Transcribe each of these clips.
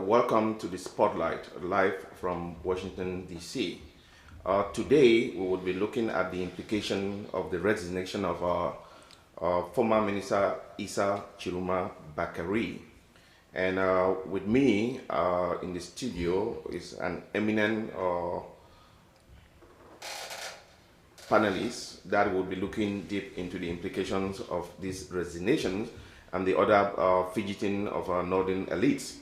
welcome to the Spotlight, live from Washington, D.C. Today, we will be looking at the implication of the resignation of our former Minister Issa Chiroma'S. And with me in the studio is an eminent panelist that will be looking deep into the implications of these resignations and the other fidgeting of our northern elites.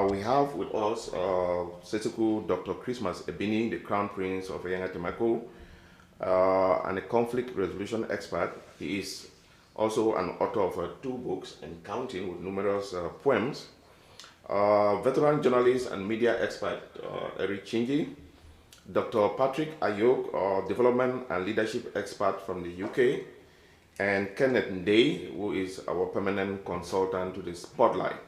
We have with us Setuku Dr. Christmas Ebini, the Crown Prince of Yangatemako, and a conflict resolution expert. He is also an author of 2 books and counting with numerous poems. Veteran journalist and media expert Eric Chinji, Dr. Patrick Ayok, development and leadership expert from the UK, and Kenneth Ndei, who is our permanent consultant to the Spotlight.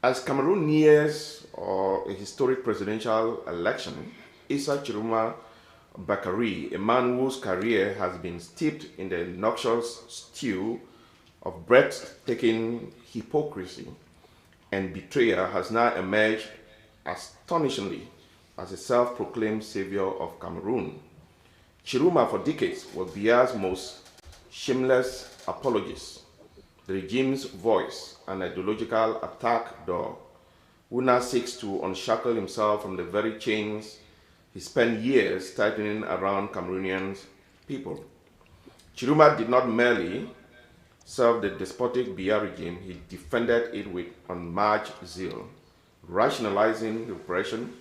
As Cameroon nears a historic presidential election, Issa Chiroma'S, a man whose career has been steeped in the noxious stew of breathtaking hypocrisy and betrayal, has now emerged astonishingly as a self-proclaimed savior of Cameroon. Tchiroma for decades was Biya's most shameless apologist, the regime's voice, and ideological attack dog, who now seeks to unshackle himself from the very chains he spent years tightening around Cameroonian people. Tchiroma did not merely serve the despotic Biya regime, he defended it with unmatched zeal, rationalizing repression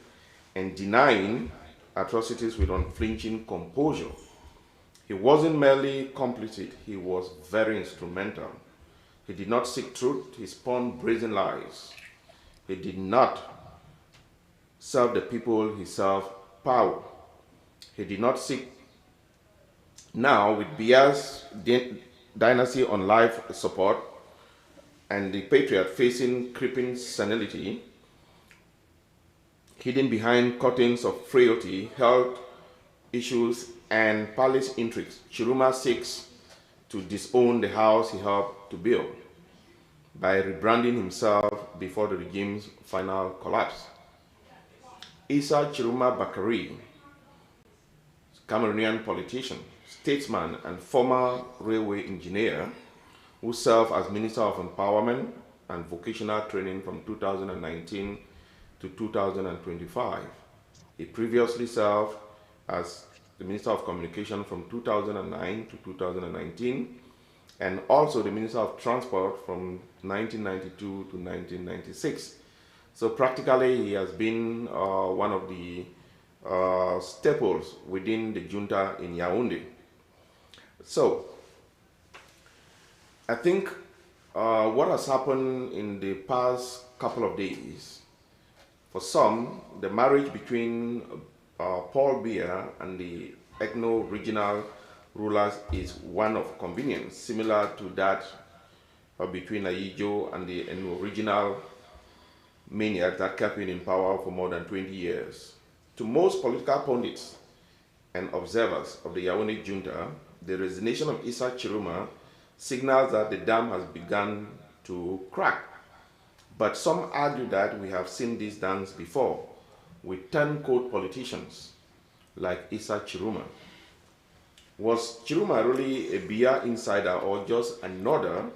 and denying atrocities with unflinching composure. He wasn't merely complicit, he was very instrumental. He did not seek truth, he spun brazen lies. He did not serve the people, he served power. He did not seek, now with Biya's dynasty on life support and the patriot facing creeping senility, hidden behind curtains of frailty, health issues, and palace intrigues, Tchiroma seeks to disown the house he helped to build by rebranding himself before the regime's final collapse. Issa Chiroma'S, Cameroonian politician, statesman, and former railway engineer who served as Minister of Empowerment and Vocational Training from 2019 to 2025. He previously served as the Minister of Communication from 2009 to 2019, and also the Minister of Transport from 1992 to 1996. So practically he has been one of the staples within the junta in Yaoundé. So I think what has happened in the past couple of days, for some, the marriage between Paul Biya and the ethno-regional rulers is one of convenience, similar to that between Ayijo and the ethno-regional maniac that kept him in power for more than 20 years. To most political pundits and observers of the Yaoundé junta, the resignation of Issa Chiroma signals that the dam has begun to crack. But some argue that we have seen this dance before with turncoat politicians like Issa Chiroma. Was Tchiroma really a Biya insider or just another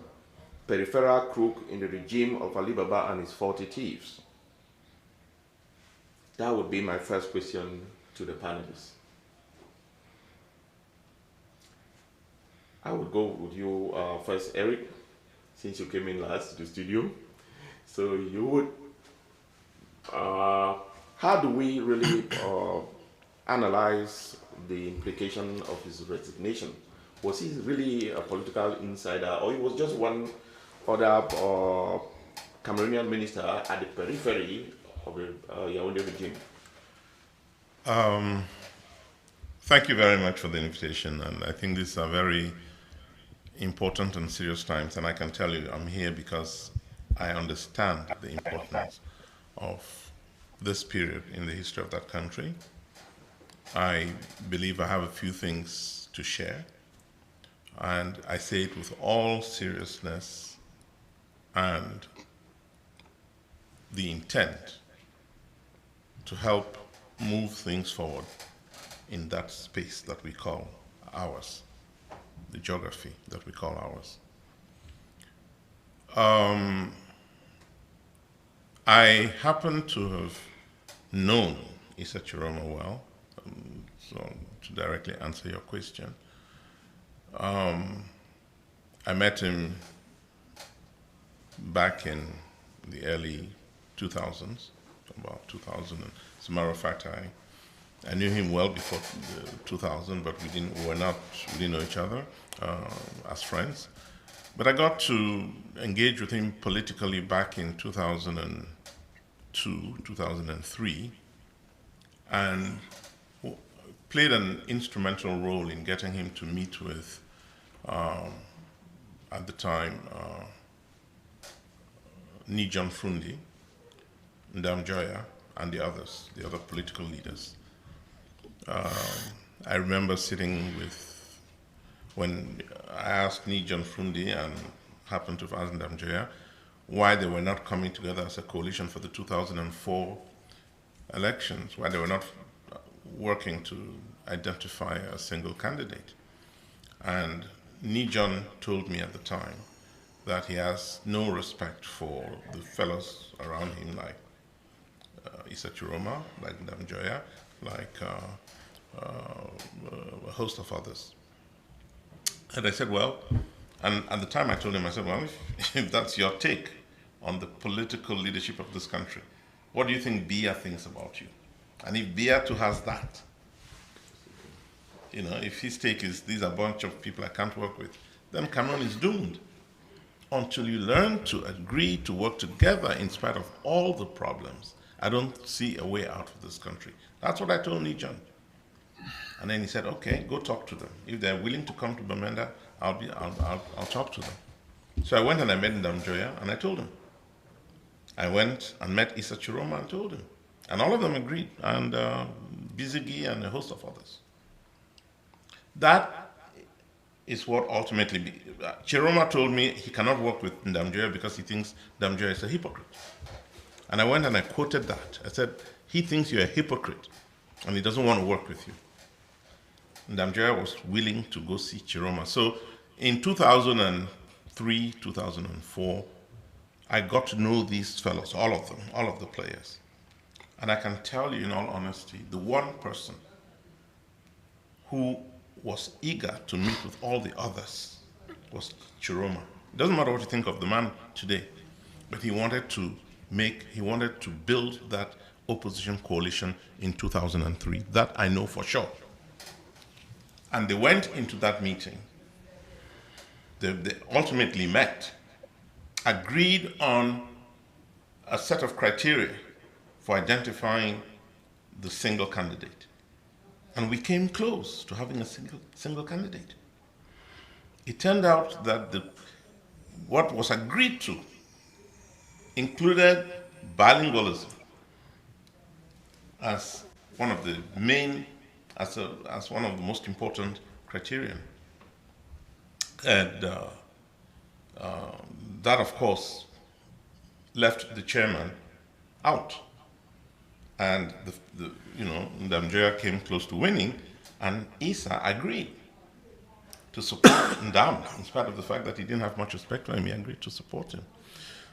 peripheral crook in the regime of Ali Baba and his 40 thieves? That would be my first question to the panelists. I would go with you first, Eric, since you came in last to the studio. So you would, how do we really analyze the implication of his resignation? Was he really a political insider, or he was just one other Cameroonian minister at the periphery of the Yaoundé regime? Thank you very much for the invitation, and I think these are very important and serious times, and I can tell you I'm here because I understand the importance of this period in the history of that country. I believe I have a few things to share, and I say it with all seriousness and the intent to help move things forward in that space that we call ours, the geography that we call ours. I happen to have known Issa Chiroma well, so to directly answer your question. I met him back in the early 2000s, about 2000. As a matter of fact, I knew him well before 2000, but we didn't know each other as friends. But I got to engage with him politically back in 2002, 2003, and played an instrumental role in getting him to meet with, at the time, Nijon Frundi, Ndam Joya, and the other political leaders. I remember sitting with, when I asked Nijon Frundi and happened to ask Ndam Joya why they were not coming together as a coalition for the 2004 elections, why they were not working to identify a single candidate. And Nijon told me at the time that he has no respect for the fellows around him, like Issa Chiroma, like Ndam Joya, like a host of others. And I said, well, and at the time I told him, I said, well, if that's your take on the political leadership of this country, what do you think Biya thinks about you? And if Biya too has that, if his take is these are a bunch of people I can't work with, then Cameroon is doomed. Until you learn to agree to work together in spite of all the problems, I don't see a way out of this country. That's what I told Nijon. And then he said, okay, go talk to them. If they're willing to come to Bamenda, I'll talk to them. So I went and I met Ndam Joya and I told him. I went and met Issa Chiroma and told him. And all of them agreed, and Bizigi and a host of others. That is what ultimately, Chiroma told me he cannot work with Ndam Joya because he thinks Ndam Joya is a hypocrite. And I went and I quoted that. I said, he thinks you're a hypocrite and he doesn't want to work with you. Ndam Joya was willing to go see Tchiroma. So in 2003, 2004, I got to know these fellows, all of them, all of the players. And I can tell you in all honesty, the one person who was eager to meet with all the others was Tchiroma. It doesn't matter what you think of the man today, but he wanted to build that opposition coalition in 2003. That I know for sure. And they went into that meeting. They ultimately met, agreed on a set of criteria for identifying the single candidate. And we came close to having a single candidate. It turned out that what was agreed to included bilingualism as one of the main, as one of the most important criterion. And that, of course, left the chairman out. And Ndam Joya came close to winning, and Issa agreed to support Ndam, in spite of the fact that he didn't have much respect for him. He agreed to support him.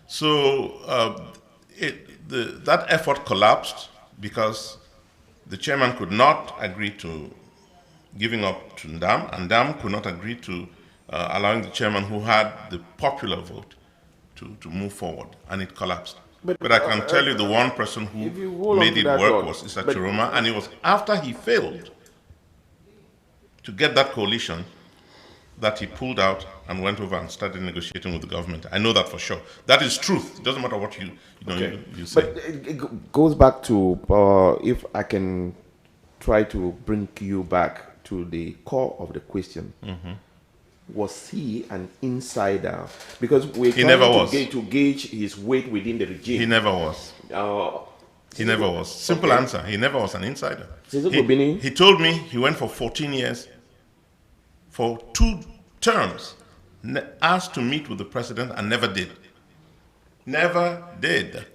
So that effort collapsed because the chairman could not agree to giving up to Ndam, and Ndam could not agree to allowing the chairman, who had the popular vote, to move forward, and it collapsed. But I can tell you the one person who made it work was Issa Chiroma, and it was after he failed to get that coalition that he pulled out and went over and started negotiating with the government. I know that for sure. That is truth. It doesn't matter what you say. But it goes back to, if I can try to bring you back to the core of the question. Mm-hmm. Was he an insider? Because we're trying to gauge his weight within the regime. He never was. He never was. Simple answer. He never was an insider. He told me he went for 14 years, for 2 terms, asked to meet with the president and never did. Never did.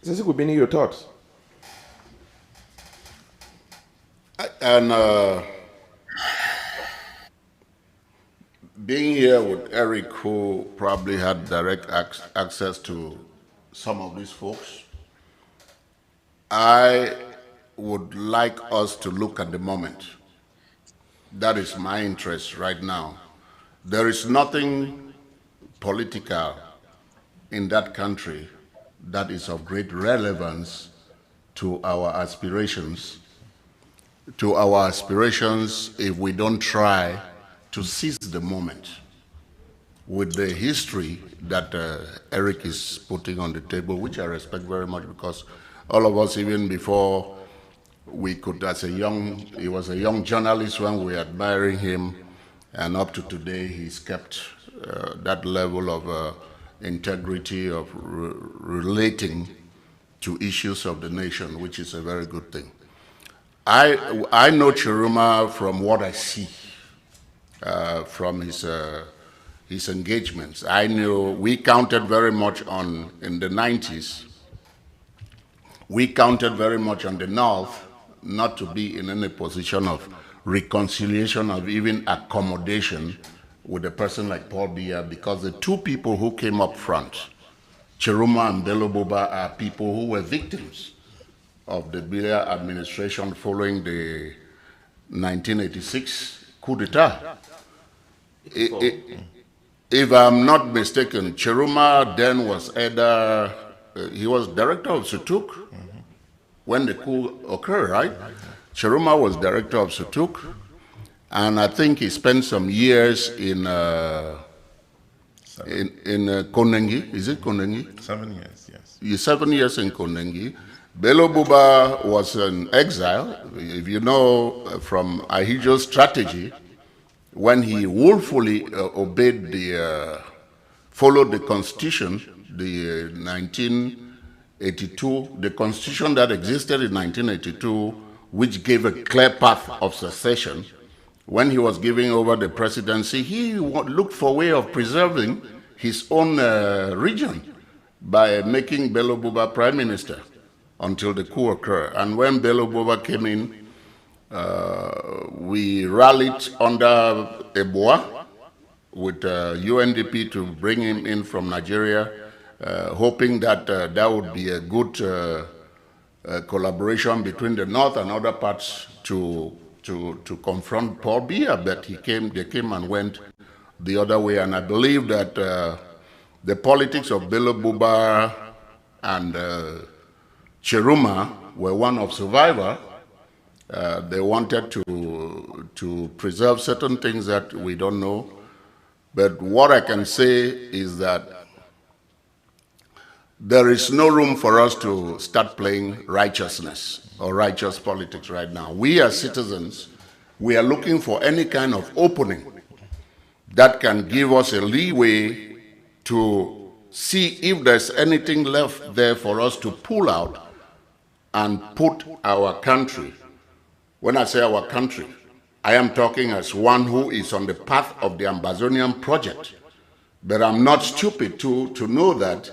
Sesiku Bini, your thoughts? And being here with Eric, who probably had direct access to some of these folks, I would like us to look at the moment. That is my interest right now. There is nothing political in that country that is of great relevance to our aspirations if we don't try to seize the moment. With the history that Eric is putting on the table, which I respect very much, because all of us, even before we could, he was a young journalist when we were admiring him, and up to today, he's kept that level of integrity of relating to issues of the nation, which is a very good thing. I know Tchiroma from what I see, from his engagements. I knew we counted very much in the 90s, we counted very much on the North not to be in any position of reconciliation, of even accommodation with a person like Paul Biya, because the two people who came up front, Tchiroma and Bello Boba, are people who were victims of the Biya administration following the 1986 coup d'etat. If I'm not mistaken, Tchiroma then was either, he was director of Sutuk when the coup occurred, right? Tchiroma was director of Sutuk, and I think he spent some years in Konengi. Is it Konengi? 7 years, yes. 7 years in Konengi. Bello Buba was in exile. If you know from Ahijo's strategy, when he willfully followed the constitution, the 1982, the constitution that existed in 1982, which gave a clear path of succession. When he was giving over the presidency, he looked for a way of preserving his own region by making Bello Buba prime minister until the coup occurred. And when Bello Buba came in, we rallied under Eboa with UNDP to bring him in from Nigeria, hoping that that would be a good collaboration between the North and other parts to confront Paul Biya. But they came and went the other way. And I believe that the politics of Bello Buba and Tchiroma were one of survival. They wanted to preserve certain things that we don't know. But what I can say is that there is no room for us to start playing righteousness or righteous politics right now. We as citizens, we are looking for any kind of opening that can give us a leeway to see if there's anything left there for us to pull out and put our country. When I say our country, I am talking as one who is on the path of the Ambazonian project. But I'm not stupid to know that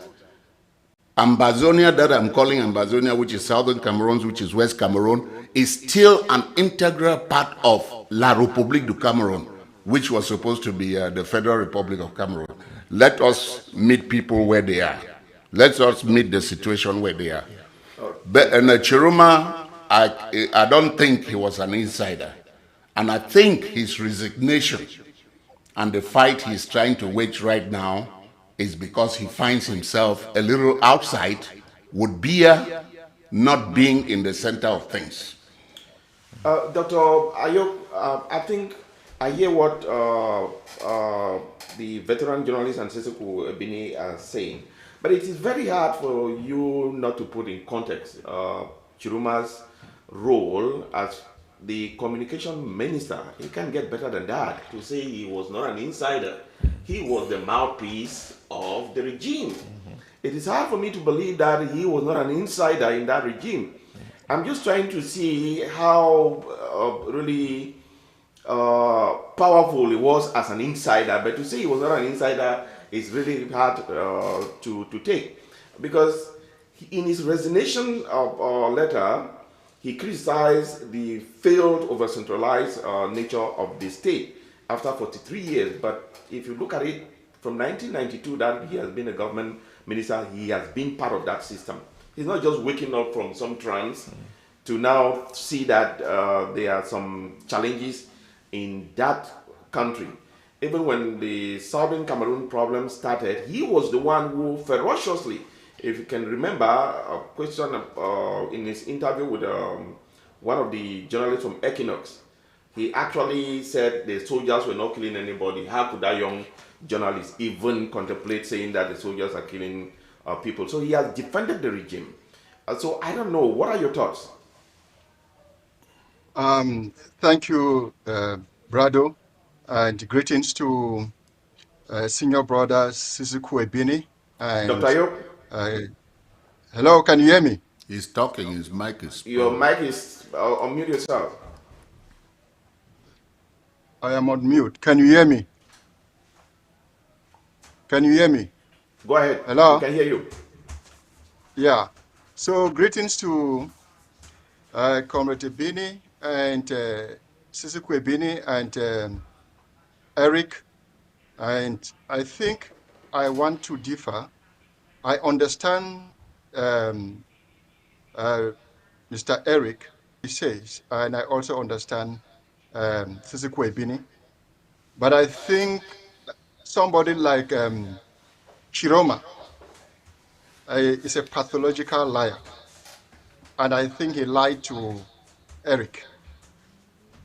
Ambazonia, that I'm calling Ambazonia, which is southern Cameroon, which is West Cameroon, is still an integral part of La République du Cameroun, which was supposed to be the Federal Republic of Cameroon. Let us meet people where they are. Let us meet the situation where they are. But Tchiroma, I don't think he was an insider. And I think his resignation and the fight he's trying to wage right now is because he finds himself a little outside, with Biya not being in the center of things. Dr. Ayok, I think I hear what the veteran journalist and Sesiku Bini are saying, but it is very hard for you not to put in context Chiroma's role as the communication minister. He can't get better than that to say he was not an insider. He was the mouthpiece of the regime. It is hard for me to believe that he was not an insider in that regime. I'm just trying to see how really powerful he was as an insider, but to say he was not an insider is really hard to take, because In his resignation letter, he criticized the failed over-centralized nature of the state after 43 years. But if you look at it, from 1992 that he has been a government minister, he has been part of that system. He's not just waking up from some trance to now see that there are some challenges in that country. Even when the Southern Cameroon problem started, he was the one who ferociously, if you can remember, a question in his interview with one of the journalists from Equinox, he actually said the soldiers were not killing anybody. How could that young journalist even contemplate saying that the soldiers are killing people? So he has defended the regime. So I don't know. What are your thoughts? Thank you, Brado, and greetings to senior brother Sisiku Ebini. Dr. And Ayok, hello, can you hear me? He's talking, his mic is your probably. mic is unmute yourself. I am on mute. Can you hear me? Can you hear me? Go ahead. We Hello? can hear you. Yeah. So greetings to Comrade Ebini and Sisiku Ebini and Eric. And I think I want to differ. I understand Mr. Eric, he says, and I also understand Sisiku Ebini. But I think somebody like Chiroma is a pathological liar. And I think he lied to Eric.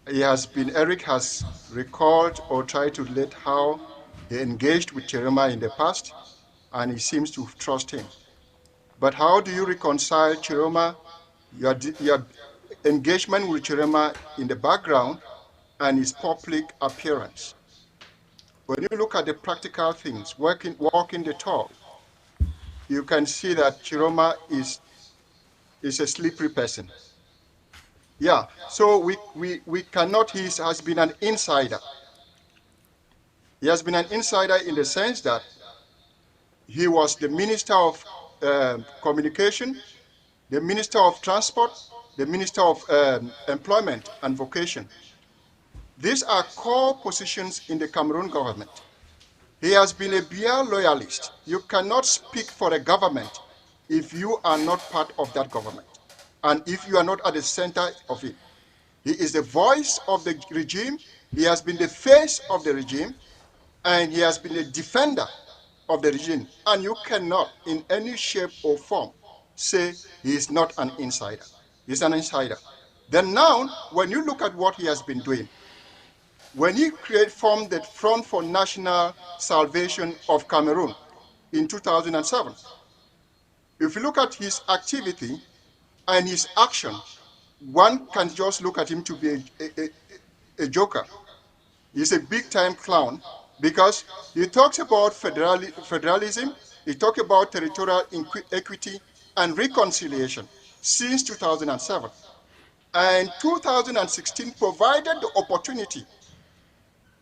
Eric has recalled or tried to relate how he engaged with Tchiroma in the past, and he seems to trust him. But how do you reconcile Tchiroma, your engagement with Tchiroma in the background and his public appearance? When you look at the practical things, walking the talk, you can see that Tchiroma is a slippery person. Yeah, so we cannot, he has been an insider. He has been an insider in the sense that he was the Minister of Communication, the Minister of Transport, the Minister of Employment and Vocation. These are core positions in the Cameroon government. He has been a Biya loyalist. You cannot speak for a government if you are not part of that government and if you are not at the center of it. He is the voice of the regime. He has been the face of the regime, and he has been a defender of the regime. And you cannot, in any shape or form, say he is not an insider. He's an insider. Then now, when you look at what he has been doing, when he formed the Front for National Salvation of Cameroon in 2007, if you look at his activity and his action, one can just look at him to be a joker. He's a big-time clown because he talks about federalism, he talks about territorial equity and reconciliation since 2007. And 2016 provided the opportunity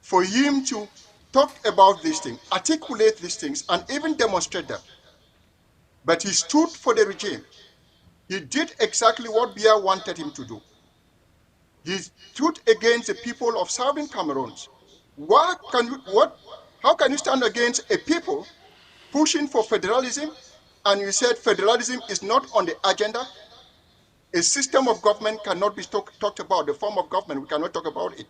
for him to talk about these things, articulate these things, and even demonstrate them. But he stood for the regime. He did exactly what Biya wanted him to do. He stood against the people of Southern Cameroon. How can you stand against a people pushing for federalism and you said federalism is not on the agenda? A system of government cannot be talked about, the form of government, we cannot talk about it.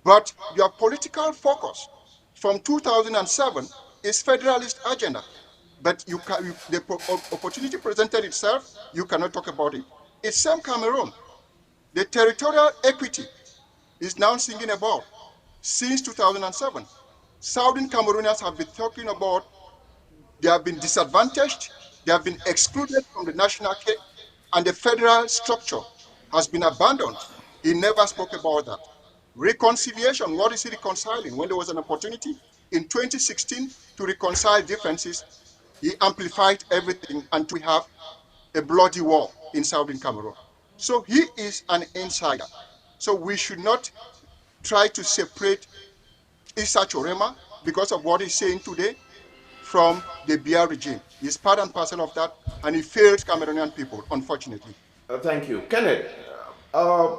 But your political focus from 2007 is federalist agenda. But the opportunity presented itself, you cannot talk about it. It's same Cameroon. The territorial equity is now singing about since 2007. Southern Cameroonians have been talking about they have been disadvantaged, they have been excluded from the national cake, and the federal structure has been abandoned. He never spoke about that. Reconciliation, what is he reconciling? When there was an opportunity in 2016 to reconcile differences, he amplified everything and we have a bloody war in Southern Cameroon. So he is an insider. So we should not try to separate Issa Chiroma because of what he's saying today from the Biya regime. He's part and parcel of that, and he failed Cameroonian people, unfortunately. Thank you. Kenneth, uh,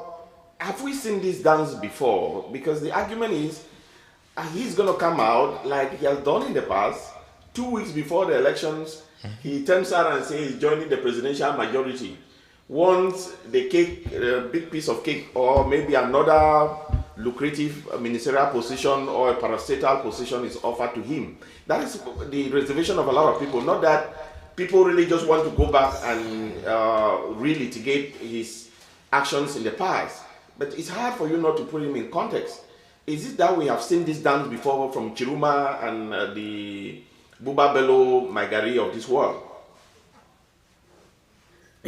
have we seen this dance before? Because the argument is he's going to come out like he has done in the past. 2 weeks before the elections, he turns out and says he's joining the presidential majority. Once the cake, a big piece of cake, or maybe another lucrative ministerial position or a parastatal position is offered to him. That is the reservation of a lot of people. Not that people really just want to go back and relitigate his actions in the past. But it's hard for you not to put him in context. Is it that we have seen this dance before from Tchiroma and the Buba Bello Maigari of this world?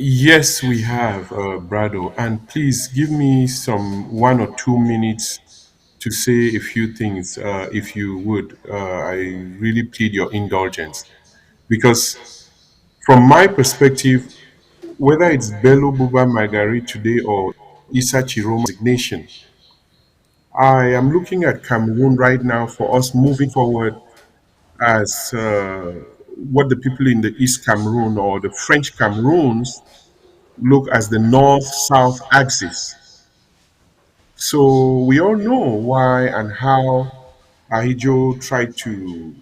Yes, we have, Brado. And please give me some 1 or 2 minutes to say a few things, if you would. I really plead your indulgence. Because from my perspective, whether it's Bello Buba Magari today or Issa Chiroma'S Resignation, I am looking at Cameroon right now for us moving forward as what the people in the East Cameroon or the French Cameroons look as the north-south axis. So we all know why and how Ahijo tried to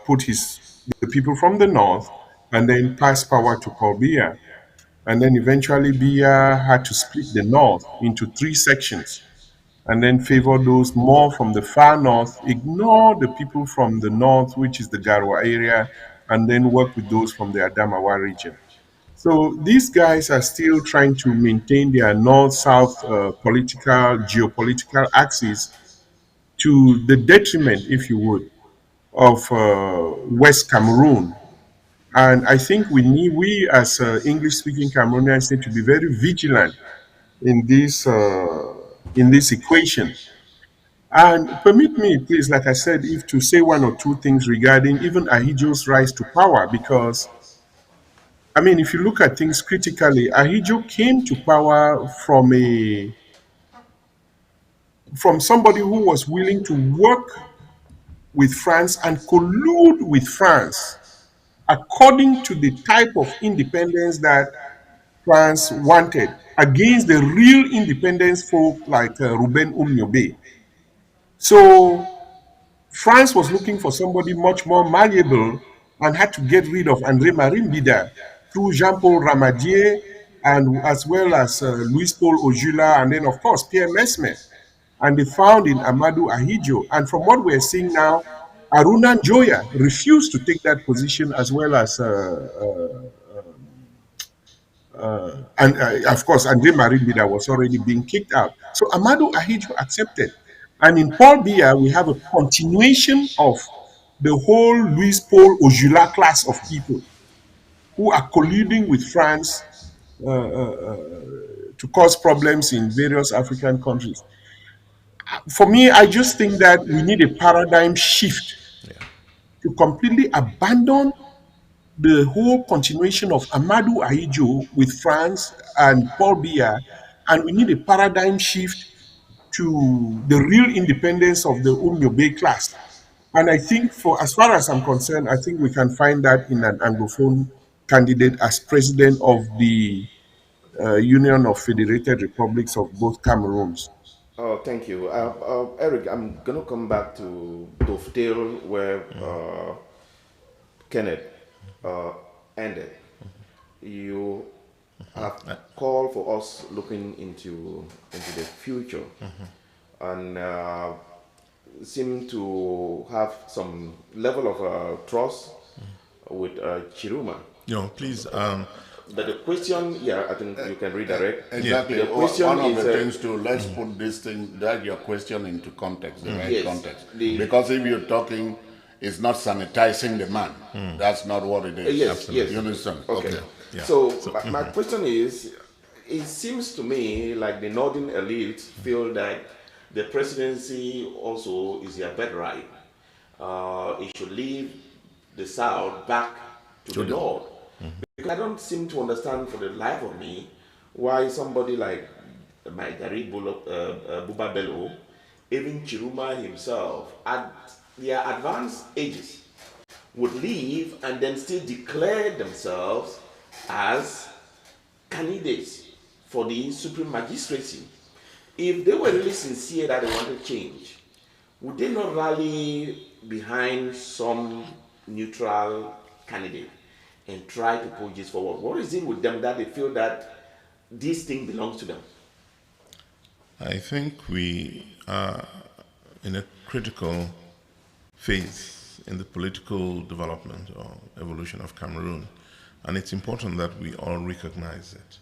put the people from the north and then pass power to Paul Biya. And then eventually Biya had to split the north into 3 sections and then favor those more from the far north, ignore the people from the north, which is the Garwa area, and then work with those from the Adamawa region. So these guys are still trying to maintain their north-south geopolitical axis to the detriment, if you would, of West Cameroon. And I think we as English-speaking Cameroonians need to be very vigilant in this equation. And permit me, please, like I said, if to say 1 or 2 things regarding even Ahijo's rise to power, because I mean, if you look at things critically, Ahijo came to power from somebody who was willing to work with France and collude with France according to the type of independence that France wanted against the real independence folk like Ruben Umniobe. So France was looking for somebody much more malleable and had to get rid of André Marimbida through Jean-Paul Ramadier and as well as Louis Paul Ojula and then of course Pierre Mesmer. And they found in Amadou Ahijo. And from what we're seeing now, Aruna Njoya refused to take that position as well as and of course, Andre Marimbida was already being kicked out. So Amadou Ahidjo accepted. And in Paul Biya, we have a continuation of the whole Louis Paul Ojula class of people who are colluding with France to cause problems in various African countries. For me, I just think that we need a paradigm shift to completely abandon the whole continuation of Amadou Ahidjo with France and Paul Biya, and we need a paradigm shift to the real independence of the Umyobe class. And I think, for as far as I'm concerned, I think we can find that in an Anglophone candidate as president of the Union of Federated Republics of both Cameroons. Oh, thank you. Eric, I'm going to come back to dovetail where Kenneth uh, ended. You have called for us looking into the future and seem to have some level of trust with Chiroma. Please. But the question, yeah, I think you can redirect. Exactly. The question One of is, the things to let's put this thing, that your question into context, the right yes, context. Because if you're talking, it's not sanitizing the man. That's not what it is. yes, yes. You understand? Okay. Yeah. So, my question is, it seems to me like the northern elite feel that the presidency also is their birthright. It should leave the south back to the north. Because I don't seem to understand for the life of me why somebody like my Gary Buba Bello, even Tchiroma himself, at their advanced ages, would leave and then still declare themselves as candidates for the Supreme Magistracy. If they were really sincere that they wanted change, would they not rally behind some neutral candidate and try to push this forward? What is it with them that they feel that this thing belongs to them? I think we are in a critical phase in the political development or evolution of Cameroon, and it's important that we all recognize it.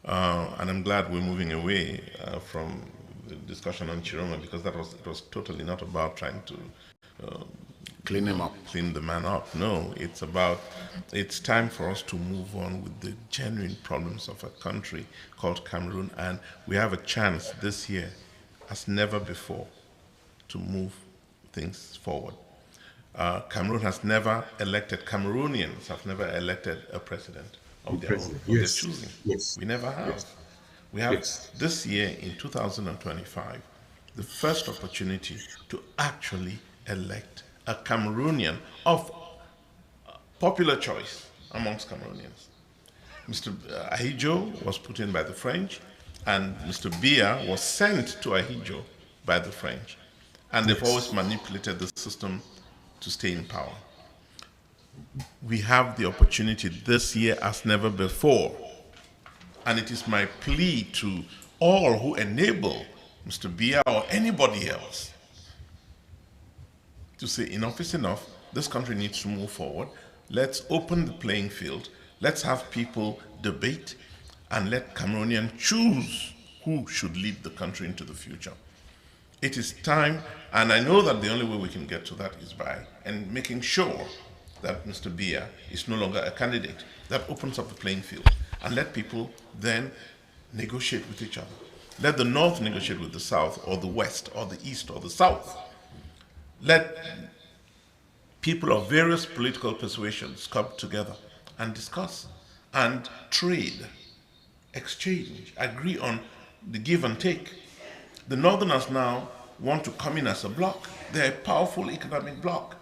And I'm glad we're moving away from the discussion on Tchiroma, because it was totally not about trying to Clean him up. clean the man up. No, it's time for us to move on with the genuine problems of a country called Cameroon, and we have a chance this year, as never before, to move things forward. Cameroonians have never elected a president of their own, of their choosing. Yes. We never have. Yes. We have Yes. this year in 2025 the first opportunity to actually elect a Cameroonian of popular choice amongst Cameroonians. Mr. Ahijo was put in by the French, and Mr. Biya was sent to Ahijo by the French. And they've always manipulated the system to stay in power. We have the opportunity this year as never before. And it is my plea to all who enable Mr. Biya or anybody else to say enough is enough, this country needs to move forward. Let's open the playing field. Let's have people debate and let Cameroonians choose who should lead the country into the future. It is time, and I know that the only way we can get to that is by making sure that Mr. Biya is no longer a candidate. That opens up the playing field, and let people then negotiate with each other. Let the North negotiate with the South, or the West, or the East, or the South. Let people of various political persuasions come together and discuss and trade, exchange, agree on the give and take. The Northerners now want to come in as a bloc. They're a powerful economic bloc.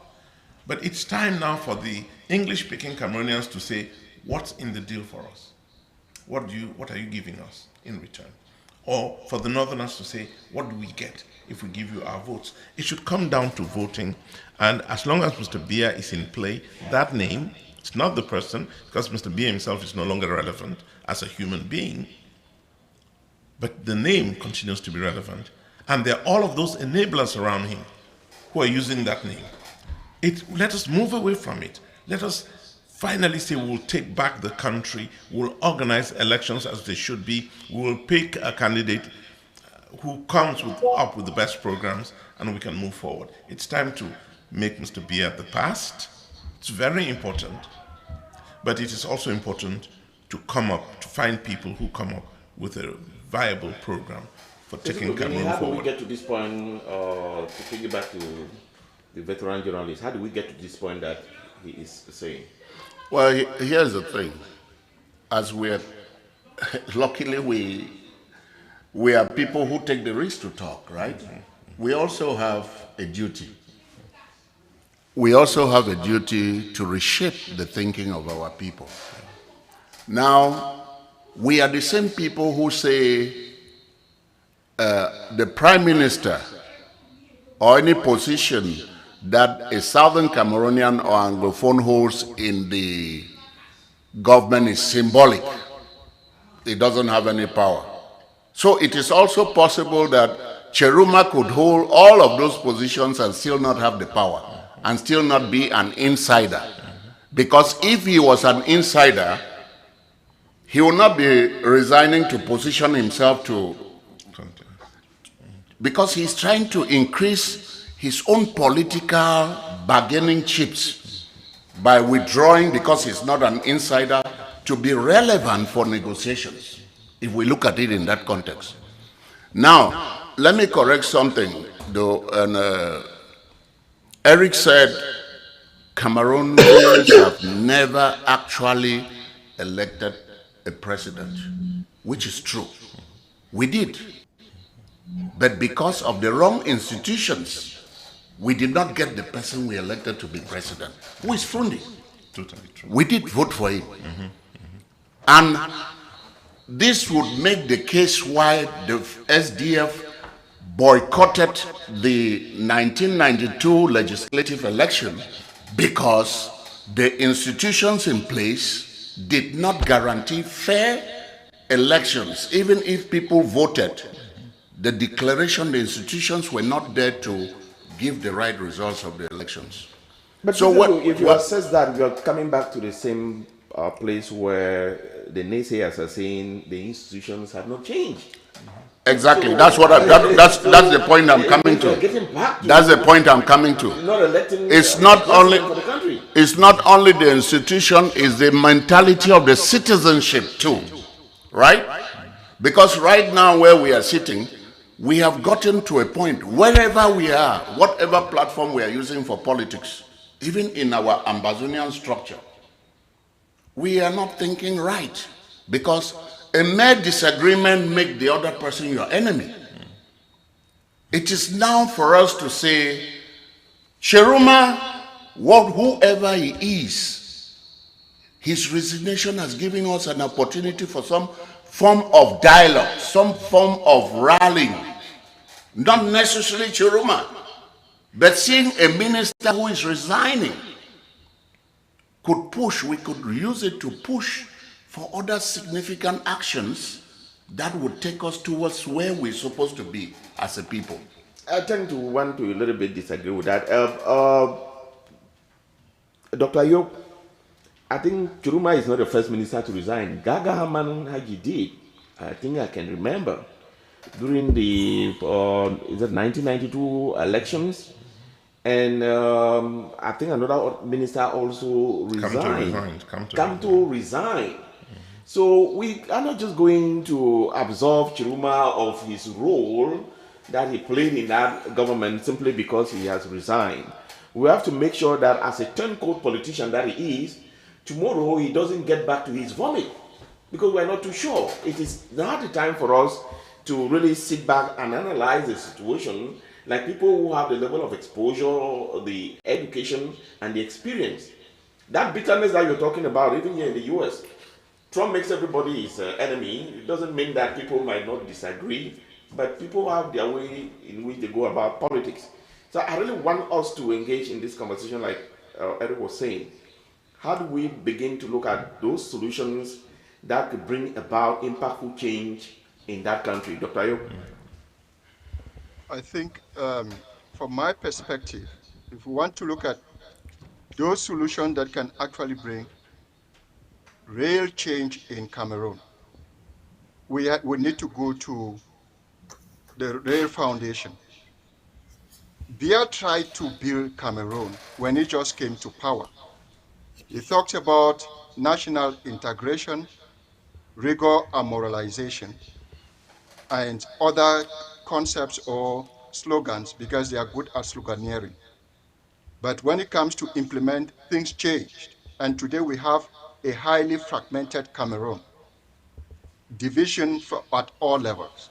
But it's time now for the English-speaking Cameroonians to say, what's in the deal for us? What are you giving us in return? Or for the Northerners to say, what do we get if we give you our votes? It should come down to voting. And as long as Mr. Biya is in play, that name, it's not the person, because Mr. Biya himself is no longer relevant as a human being, but the name continues to be relevant. And there are all of those enablers around him who are using that name. Let us move away from it. Let us finally say we'll take back the country, we'll organize elections as they should be, we'll pick a candidate who comes up with the best programs, and we can move forward. It's time to make Mr. Biya the past. It's very important. But it is also important to find people who come up with a viable program for taking Cameroon forward. How do we get to this point, to piggyback to the veteran journalist, how do we get to this point that he is saying? Well, here's the thing. As luckily we are people who take the risk to talk, right? We also have a duty. We also have a duty to reshape the thinking of our people. Now, we are the same people who say the Prime Minister or any position that a Southern Cameroonian or Anglophone holds in the government is symbolic. It doesn't have any power. So it is also possible that Tchiroma could hold all of those positions and still not have the power, and still not be an insider. Because if he was an insider, he will not be resigning to position himself to, because he's trying to increase his own political bargaining chips by withdrawing, because he's not an insider, to be relevant for negotiations, if we look at it in that context. Now, let me correct something, though. And Eric said Cameroonians have never actually elected a president, which is true. We did. But because of the wrong institutions, we did not get the person we elected to be president, who is Frundi. Totally true. We did vote for him. And this would make the case why the SDF boycotted the 1992 legislative election, because the institutions in place did not guarantee fair elections. Even if people voted, the declaration, the institutions were not there to give the right results of the elections. But So if you assess that, you are coming back to the same place where the naysayers are saying the institutions have not changed. Exactly. So, that's the point I'm coming to. That's the point I'm coming to. Not electing. It's not only for the country. it's not only the institution, it's the mentality of the citizenship too, right? Because right now where we are sitting, we have gotten to a point, wherever we are, whatever platform we are using for politics, even in our Ambazonian structure, we are not thinking right, because a mere disagreement makes the other person your enemy. It is now for us to say, Tchiroma, whoever he is, his resignation has given us an opportunity for some form of dialogue, some form of rallying. Not necessarily Tchiroma, but seeing a minister who is resigning we could use it to push for other significant actions that would take us towards where we're supposed to be as a people. I tend to want to a little bit disagree with that. Dr. Ayub, I think Tchiroma is not the first minister to resign. Gaga Haman Haji did. I think I can remember during the 1992 elections. And I think another minister also resigned. Come to resign. So we are not just going to absolve Tchiroma of his role that he played in that government simply because he has resigned. We have to make sure that as a turncoat politician that he is, tomorrow he doesn't get back to his vomit, because we're not too sure. It is not the time for us to really sit back and analyze the situation like people who have the level of exposure, the education, and the experience. That bitterness that you're talking about, even here in the US, Trump makes everybody his enemy. It doesn't mean that people might not disagree, but people have their way in which they go about politics. So I really want us to engage in this conversation like Eric was saying. How do we begin to look at those solutions that could bring about impactful change in that country? Dr. Ayo? I think from my perspective, if we want to look at those solutions that can actually bring real change in Cameroon, we need to go to the real foundation. Biya tried to build Cameroon when he just came to power. He talked about national integration, rigor and moralization, and other concepts or slogans because they are good at sloganeering. But when it comes to implement, things changed. And today we have a highly fragmented Cameroon, division at all levels.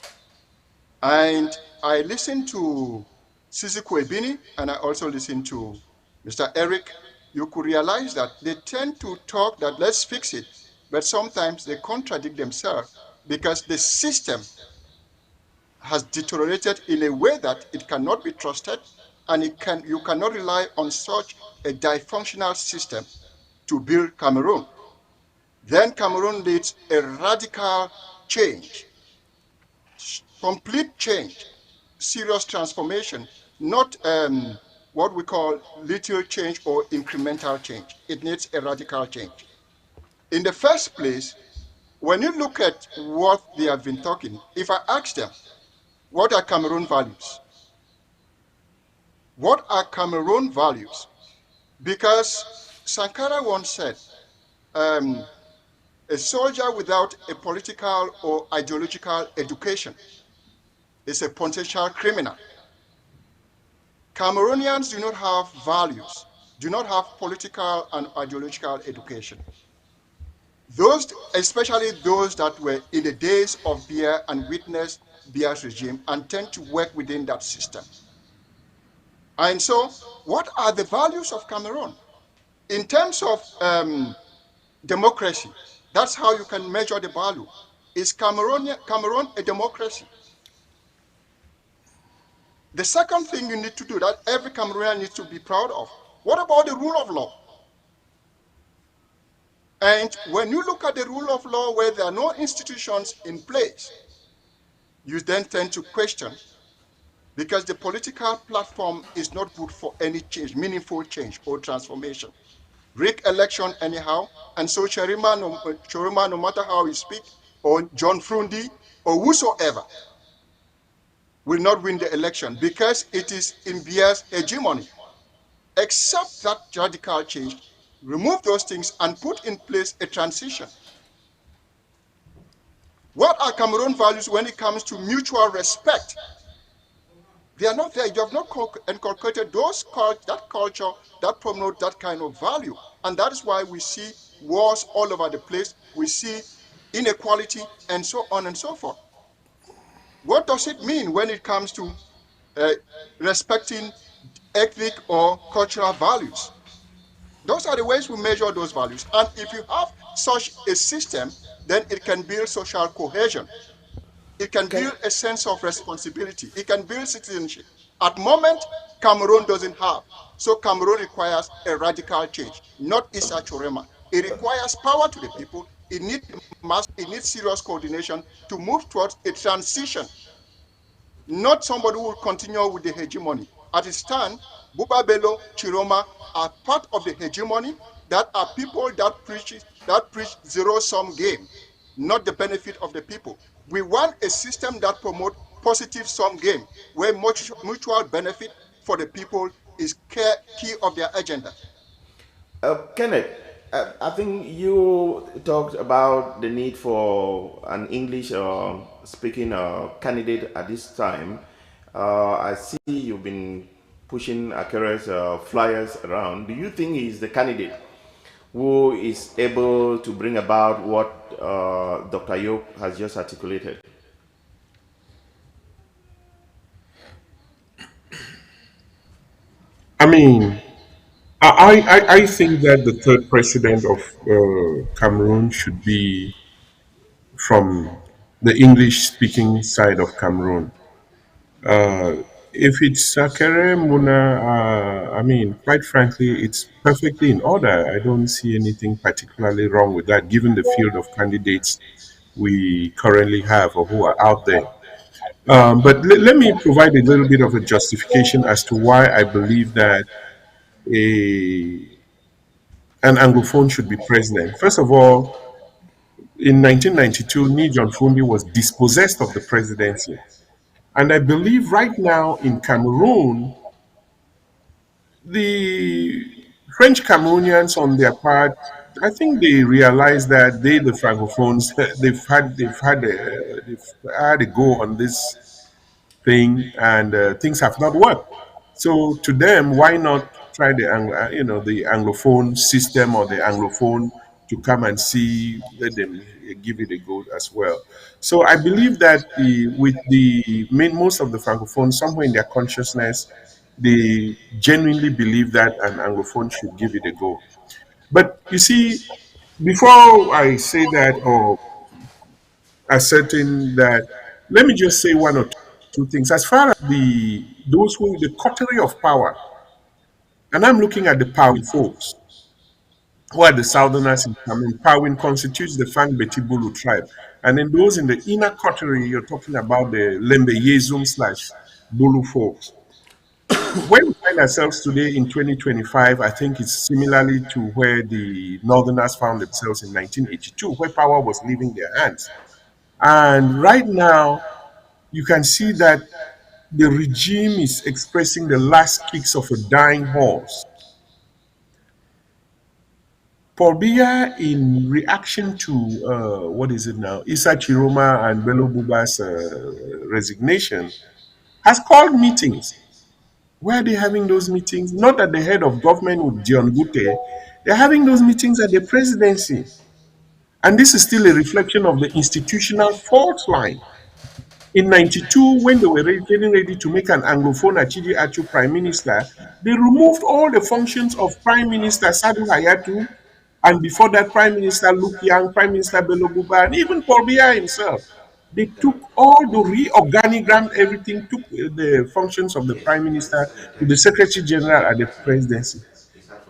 And I listened to Sisi Kwebini, and I also listened to Mr. Eric. You could realize that they tend to talk that let's fix it, but sometimes they contradict themselves because the system has deteriorated in a way that it cannot be trusted, and you cannot rely on such a dysfunctional system to build Cameroon. Then Cameroon needs a radical change, complete change, serious transformation, not what we call little change or incremental change. It needs a radical change. In the first place, when you look at what they have been talking, if I ask them, what are Cameroon values? What are Cameroon values? Because Sankara once said, a soldier without a political or ideological education is a potential criminal. Cameroonians do not have values, do not have political and ideological education. Those, especially those that were in the days of Biya and witnessed Biya's regime and tend to work within that system. And so, what are the values of Cameroon? In terms of democracy, that's how you can measure the value. Is Cameroon a democracy? The second thing you need to do that every Cameroonian needs to be proud of, what about the rule of law? And when you look at the rule of law where there are no institutions in place, you then tend to question, because the political platform is not good for any change, meaningful change or transformation. Rig election anyhow, and so Tchiroma, no matter how he speak, or John Frundi, or whosoever, will not win the election because it is in Bia's hegemony. Accept that radical change, remove those things, and put in place a transition. What are Cameroon values when it comes to mutual respect? They are not there. You have not inculcated that culture that promote that kind of value. And that is why we see wars all over the place. We see inequality and so on and so forth. What does it mean when it comes to respecting ethnic or cultural values? Those are the ways we measure those values. And if you have such a system, then it can build social cohesion. It can Can build a sense of responsibility. It can build citizenship. At the moment, Cameroon doesn't have. So Cameroon requires a radical change, not Issa Chiroma. It requires power to the people. It needs serious coordination to move towards a transition, not somebody who will continue with the hegemony. At its time, Buba Bello, Tchiroma are part of the hegemony that are people that preach zero-sum game, not the benefit of the people. We want a system that promotes positive sum game, where mutual benefit for the people is key of their agenda. Kenneth, I think you talked about the need for an English speaking candidate at this time. I see you've been pushing Akere's flyers around. Do you think he's the candidate who is able to bring about what Dr. Yop has just articulated? I mean, I think that the third president of Cameroon should be from the English speaking side of Cameroon. Uh, if it's Sakere Muna, I mean, quite frankly, it's perfectly in order. I don't see anything particularly wrong with that, given the field of candidates we currently have or who are out there. But let me provide a little bit of a justification as to why I believe that a an Anglophone should be president. First of all, in 1992, Ni John Fundi was dispossessed of the presidency. And I believe right now in Cameroon, the French Cameroonians on their part, I think they realize that they, the Francophones, they've had a go on this thing, and things have not worked. So to them, why not try the Anglophone system or the Anglophone to come and see, let them give it a go as well. So I believe that most of the Francophones, somewhere in their consciousness, they genuinely believe that an Anglophone should give it a go. But you see, before I say that or asserting that, let me just say one or two things. As far as the coterie of power, and I'm looking at the Powin folks, who are the Southerners in Cameroon. Powin constitutes the Fang Betibulu tribe. And then those in the inner coterie, you're talking about the Lembe Yezum slash Bulu folks. Where we find ourselves today in 2025, I think it's similarly to where the Northerners found themselves in 1982, where power was leaving their hands. And right now, you can see that the regime is expressing the last kicks of a dying horse. Paul Biya, in reaction to what is it now, Issa Chiroma and Bello Buba's resignation, has called meetings. Where are they having those meetings? Not at the head of government with Dion Gute. They're having those meetings at the presidency. And this is still a reflection of the institutional fault line In 92, when they were getting ready to make an Anglophone Achidi Achu prime minister, they removed all the functions of Prime Minister Sadu Hayatu, and before that, Prime Minister Luke Young, Prime Minister Bello Buba, and even Paul Biya himself. They took all the reorganigrammed everything, took the functions of the Prime Minister to the Secretary General at the presidency.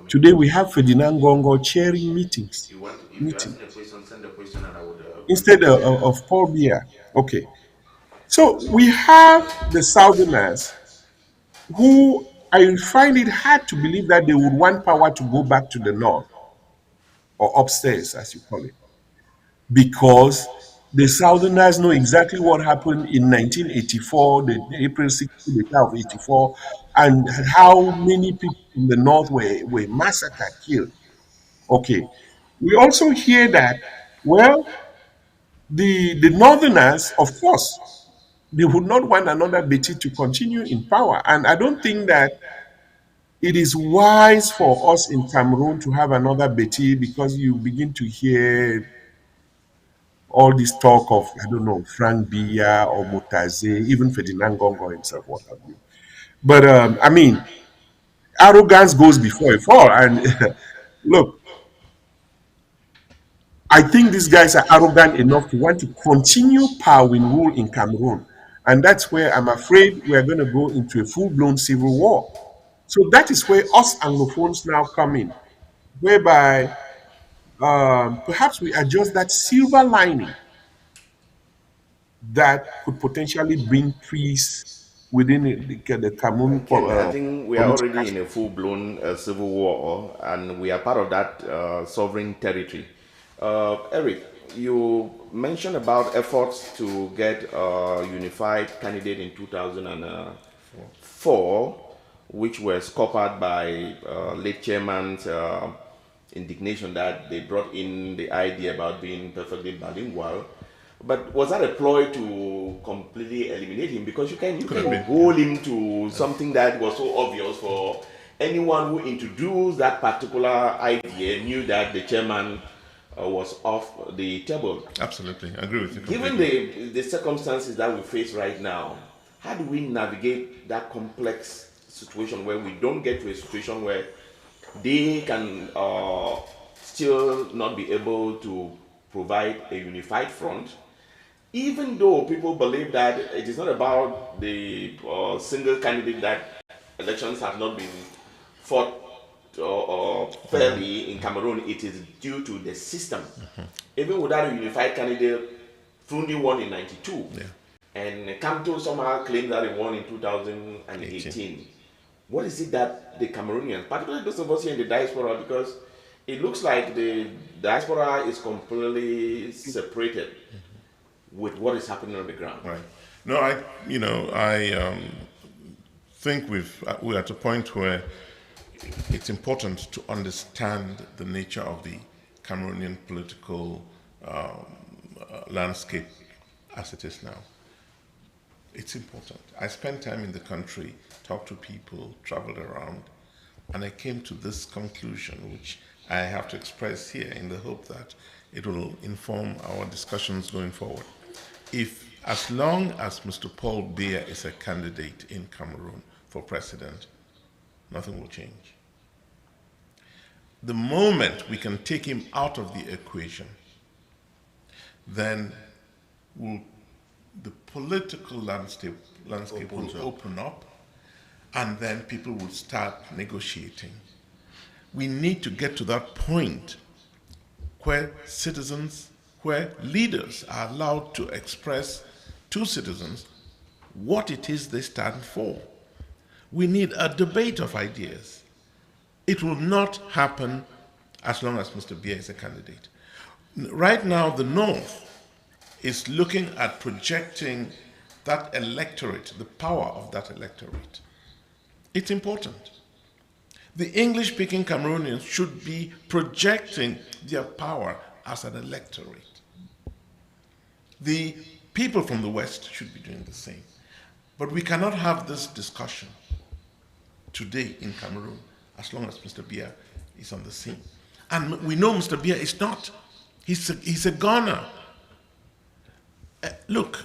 Today we have Ferdinand Gongo chairing meetings, If you're asking a question, send a question and I would instead of Paul Biya. Okay. So we have the Southerners who I find it hard to believe that they would want power to go back to the North or upstairs, as you call it, because the Southerners know exactly what happened in 1984, the April 16th of 84, and how many people in the North were massacred, killed. Okay. We also hear that, well, the Northerners, of course, they would not want another Betty to continue in power. And I don't think that it is wise for us in Cameroon to have another Betty, because you begin to hear all this talk of, I don't know, Frank Biya or Mutaze, even Ferdinand Gongo himself, what have you. But I mean, arrogance goes before a fall. And look, I think these guys are arrogant enough to want to continue power and rule in Cameroon. And that's where I'm afraid we're going to go into a full blown civil war. So that is where us Anglophones now come in, whereby perhaps we adjust that silver lining that could potentially bring peace within the Cameroon Ken, I think we are political. already in a full-blown civil war, and we are part of that sovereign territory. Eric, you mentioned about efforts to get a unified candidate in 2004, which were scuppered by late chairman's indignation that they brought in the idea about being perfectly bilingual. But was that a ploy to completely eliminate him? Because you can hold him to something that was so obvious for anyone who introduced that particular idea knew that the chairman was off the table. Absolutely, I agree with you Given completely. the circumstances that we face right now, how do we navigate that complex situation where we don't get to a situation where they can still not be able to provide a unified front, even though people believe that it is not about the single candidate that elections have not been fought fairly in Cameroon, it is due to the system. Even without a unified candidate, Frundi won in 92. Yeah. And Kamto somehow claimed that he won in 2018. What is it that the Cameroonians, particularly those of us here in the diaspora, because it looks like the diaspora is completely separated with what is happening on the ground. Right. No, I think we're at a point where it's important to understand the nature of the Cameroonian political landscape as it is now. It's important. I spent time in the country, talked to people, traveled around, and I came to this conclusion, which I have to express here in the hope that it will inform our discussions going forward. If, as long as Mr. Paul Biya is a candidate in Cameroon for president, nothing will change. The moment we can take him out of the equation, then the political landscape will open up, and then people will start negotiating. We need to get to that point where leaders are allowed to express to citizens what it is they stand for. We need a debate of ideas. It will not happen as long as Mr. Biya is a candidate. Right now, the North is looking at projecting that electorate, the power of that electorate. It's important. The English-speaking Cameroonians should be projecting their power as an electorate. The people from the West should be doing the same. But we cannot have this discussion today in Cameroon as long as Mr. Biya is on the scene. And we know Mr. Biya is not. He's a goner. Look,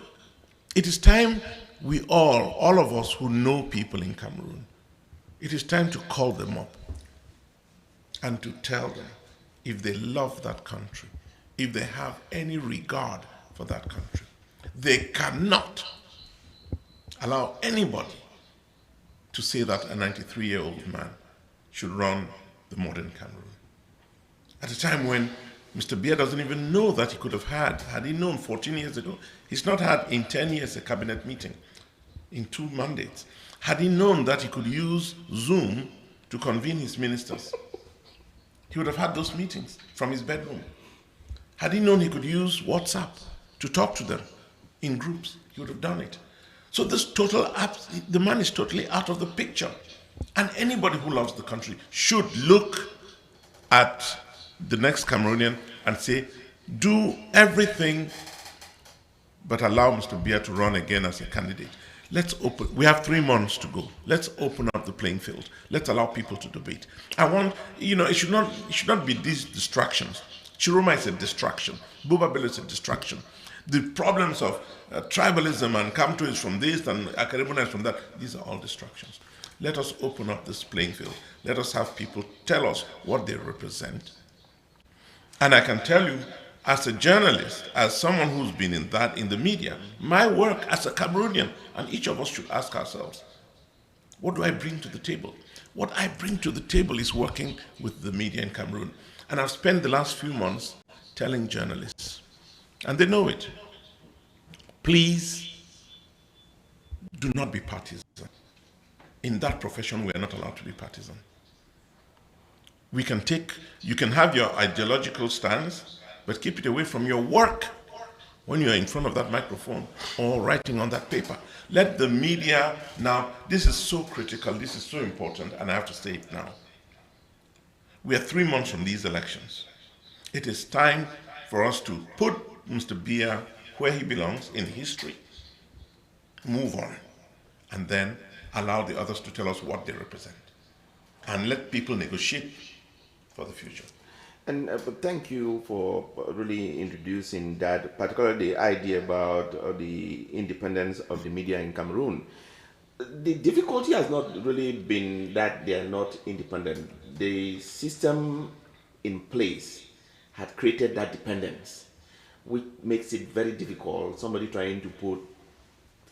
It is time we all of us who know people in Cameroon, it is time to call them up and to tell them if they love that country, if they have any regard for that country, they cannot allow anybody to say that a 93-year-old man should run the modern Cameroon. At a time when Mr. Biya doesn't even know that he could have had he known 14 years ago, he's not had in 10 years a cabinet meeting, in 2 mandates. Had he known that he could use Zoom to convene his ministers, he would have had those meetings from his bedroom. Had he known he could use WhatsApp to talk to them in groups, he would have done it. So the man is totally out of the picture. And anybody who loves the country should look at the next Cameroonian and say, do everything but allow Mr. Biya to run again as a candidate. We have 3 months to go. Let's open up the playing field. Let's allow people to debate. It should not be these distractions. Tchiroma is a distraction. Bubabelo is a distraction. The problems of tribalism and Kamto is from this and Akarebona is from that, these are all distractions. Let us open up this playing field. Let us have people tell us what they represent. And I can tell you, as a journalist, as someone who's been in the media, my work as a Cameroonian, and each of us should ask ourselves, what do I bring to the table? What I bring to the table is working with the media in Cameroon. And I've spent the last few months telling journalists, and they know it, please do not be partisan. In that profession, we are not allowed to be partisan. You can have your ideological stance, but keep it away from your work when you're in front of that microphone or writing on that paper. Let the media, now, this is so critical, this is so important, and I have to say it now. We are 3 months from these elections. It is time for us to put Mr. Biya where he belongs in history, move on, and then allow the others to tell us what they represent, and let people negotiate for the future. And thank you for really introducing that, particularly the idea about the independence of the media in Cameroon. The difficulty has not really been that they are not independent. The system in place had created that dependence, which makes it very difficult. Somebody trying to put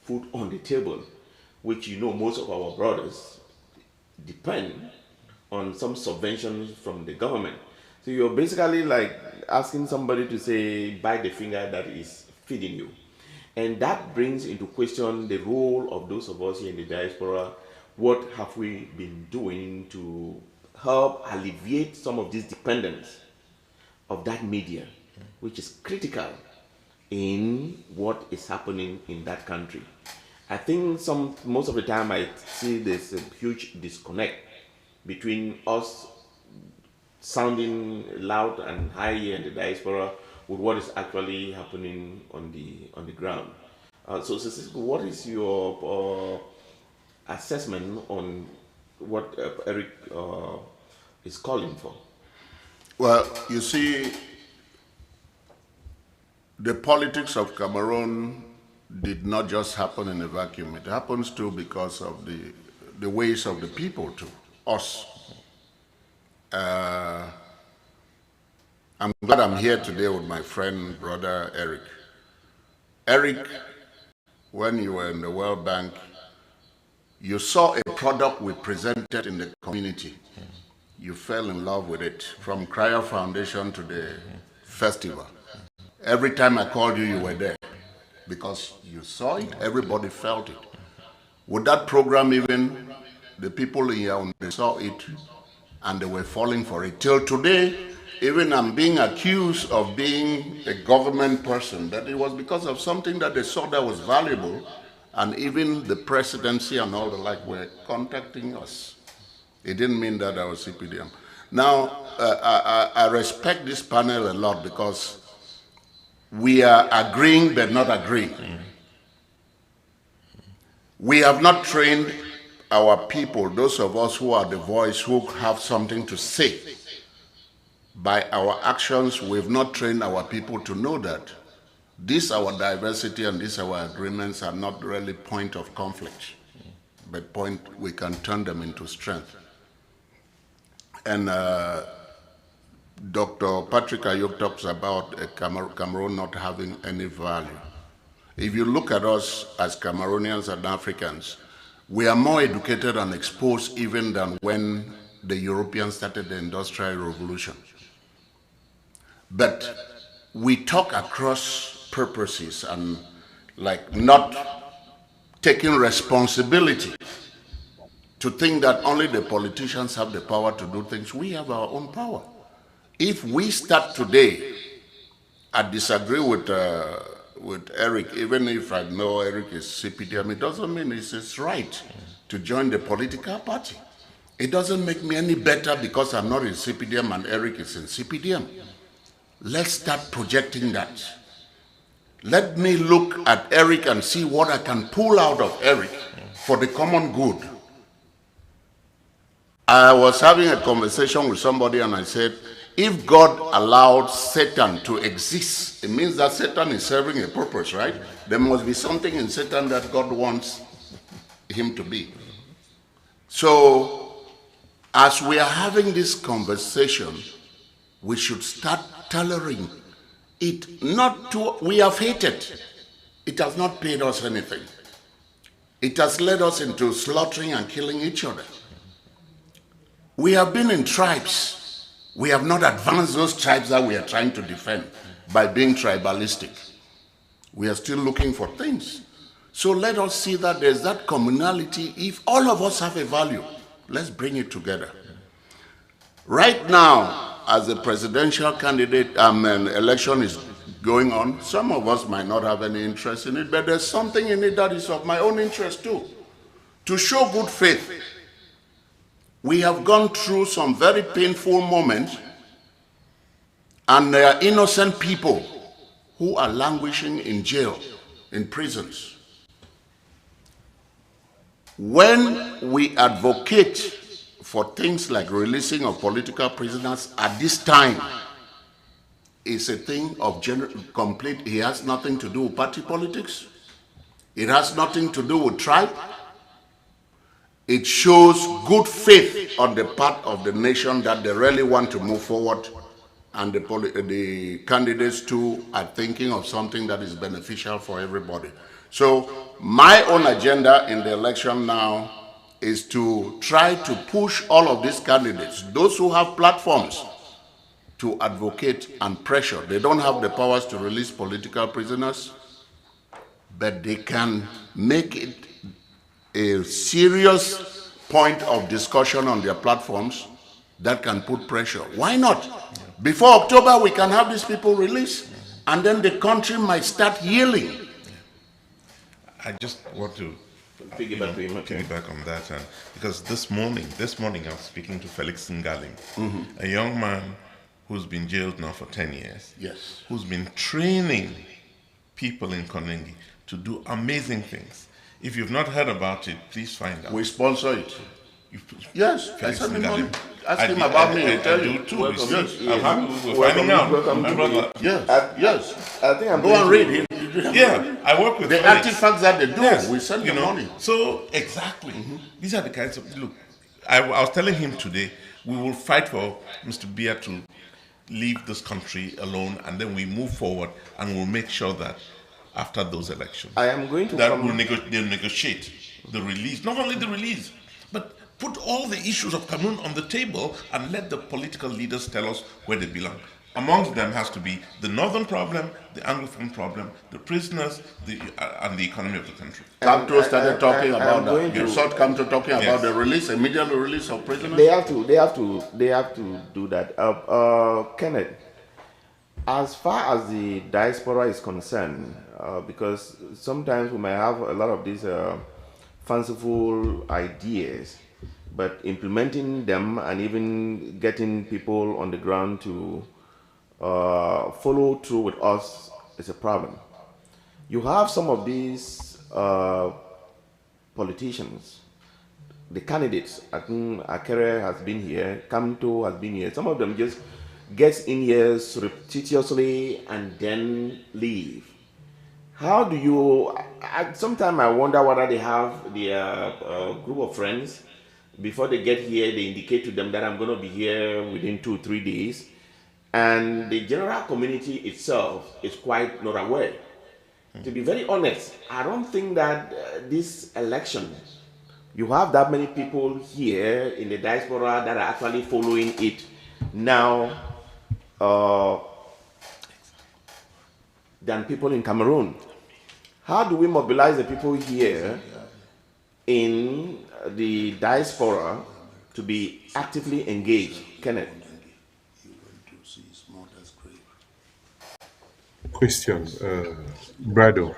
food on the table, which most of our brothers depend on some subventions from the government. So you're basically like asking somebody to say, bite the finger that is feeding you. And that brings into question the role of those of us here in the diaspora. What have we been doing to help alleviate some of this dependence of that media, which is critical in what is happening in that country? I think most of the time I see there's a huge disconnect between us sounding loud and high here in the diaspora with what is actually happening on the ground. So what is your assessment on what Eric is calling for? Well, you see, the politics of Cameroon did not just happen in a vacuum. It happens too because of the ways of the people too, us. I'm glad I'm here today with my friend, brother Eric. Eric, when you were in the World Bank, you saw a product we presented in the community. You fell in love with it, from Cryer Foundation to the festival. Every time I called you, you were there because you saw it, everybody felt it. With that program, even the people in Yaoundé saw it and they were falling for it. Till today, even I'm being accused of being a government person, that it was because of something that they saw that was valuable, and even the presidency and all the like were contacting us. It didn't mean that I was CPDM. Now, I respect this panel a lot because we are agreeing but not agreeing. We have not trained our people, those of us who are the voice, who have something to say. By our actions, we've not trained our people to know that this our diversity and this our agreements are not really point of conflict, but point we can turn them into strength. And Dr. Patrick Ayok talks about Cameroon not having any value. If you look at us as Cameroonians and Africans, we are more educated and exposed even than when the Europeans started the Industrial Revolution. But we talk across purposes and like not taking responsibility to think that only the politicians have the power to do things. We have our own power. If we start today, I disagree with Eric, even if I know Eric is CPDM, it doesn't mean it's his right to join the political party. It doesn't make me any better because I'm not in CPDM and Eric is in CPDM. Let's start projecting that. Let me look at Eric and see what I can pull out of Eric for the common good. I was having a conversation with somebody and I said, if God allowed Satan to exist, it means that Satan is serving a purpose, right? There must be something in Satan that God wants him to be. So, as we are having this conversation, we should start tailoring it not to, we have hated. It has not paid us anything. It has led us into slaughtering and killing each other. We have been in tribes. We have not advanced those tribes that we are trying to defend by being tribalistic. We are still looking for things. So let us see that there's that communality. If all of us have a value, let's bring it together. Right now, as a presidential candidate, an election is going on. Some of us might not have any interest in it, but there's something in it that is of my own interest too. To show good faith. We have gone through some very painful moments, and there are innocent people who are languishing in jail, in prisons. When we advocate for things like releasing of political prisoners at this time, it's a thing of complete, it has nothing to do with party politics. It has nothing to do with tribe. It shows good faith on the part of the nation that they really want to move forward, and the candidates too are thinking of something that is beneficial for everybody. So my own agenda in the election now is to try to push all of these candidates, those who have platforms, to advocate and pressure. They don't have the powers to release political prisoners, but they can make it a serious point of discussion on their platforms that can put pressure. Why not? Before October, we can have these people released, and then the country might start healing. I just want to piggyback on that, and because this morning I was speaking to Felix Ngaling, a young man who's been jailed now for 10 years, yes, who's been training people in Konengi to do amazing things. If you've not heard about it, please find out. We sponsor it. Yes, I send him money. Ask him about me. I do too. I'm happy we're finding out. My brother. Yes. I think I'm Go and read it. Yeah, I work with the artifacts that they do. Yes. We send them money. So exactly, these are the kinds of look. I was telling him today, we will fight for Mr. Bia to leave this country alone, and then we move forward, and we'll make sure that after those elections, I am going to that they'll negotiate the release, not only the release, but put all the issues of Cameroon on the table and let the political leaders tell us where they belong. Amongst them has to be the northern problem, the Anglophone problem, the prisoners, and the economy of the country. Kamto started talking about that. You saw Kamto talking about the release, immediate release of prisoners. They have to do that. Kenneth, as far as the diaspora is concerned, because sometimes we might have a lot of these fanciful ideas, but implementing them and even getting people on the ground to follow through with us is a problem. You have some of these politicians, the candidates. Akere has been here, Kamto has been here. Some of them just gets in here surreptitiously and then leave. How do you? Sometimes I wonder whether they have their group of friends before they get here. They indicate to them that I'm going to be here within 2 3 days, and the general community itself is quite not aware. To be very honest, I don't think that this election you have that many people here in the diaspora that are actually following it now uh, than people in Cameroon. How do we mobilize the people here in the diaspora to be actively engaged? Kenneth? Question, Brado.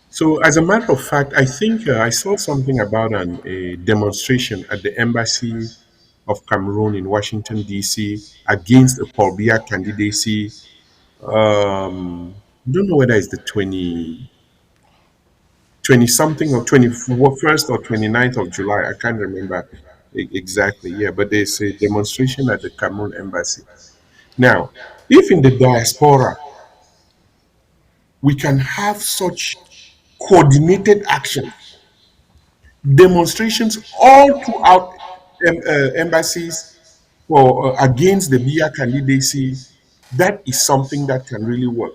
So, as a matter of fact, I think I saw something about a demonstration at the embassy of Cameroon in Washington, D.C., against a Paul Biya candidacy. I don't know whether it's the 20 something or 21st or 29th of July. I can't remember exactly. Yeah, but there's a demonstration at the Cameroon embassy. Now, if in the diaspora we can have such coordinated action, demonstrations all throughout embassies for against the Biya candidacy, that is something that can really work.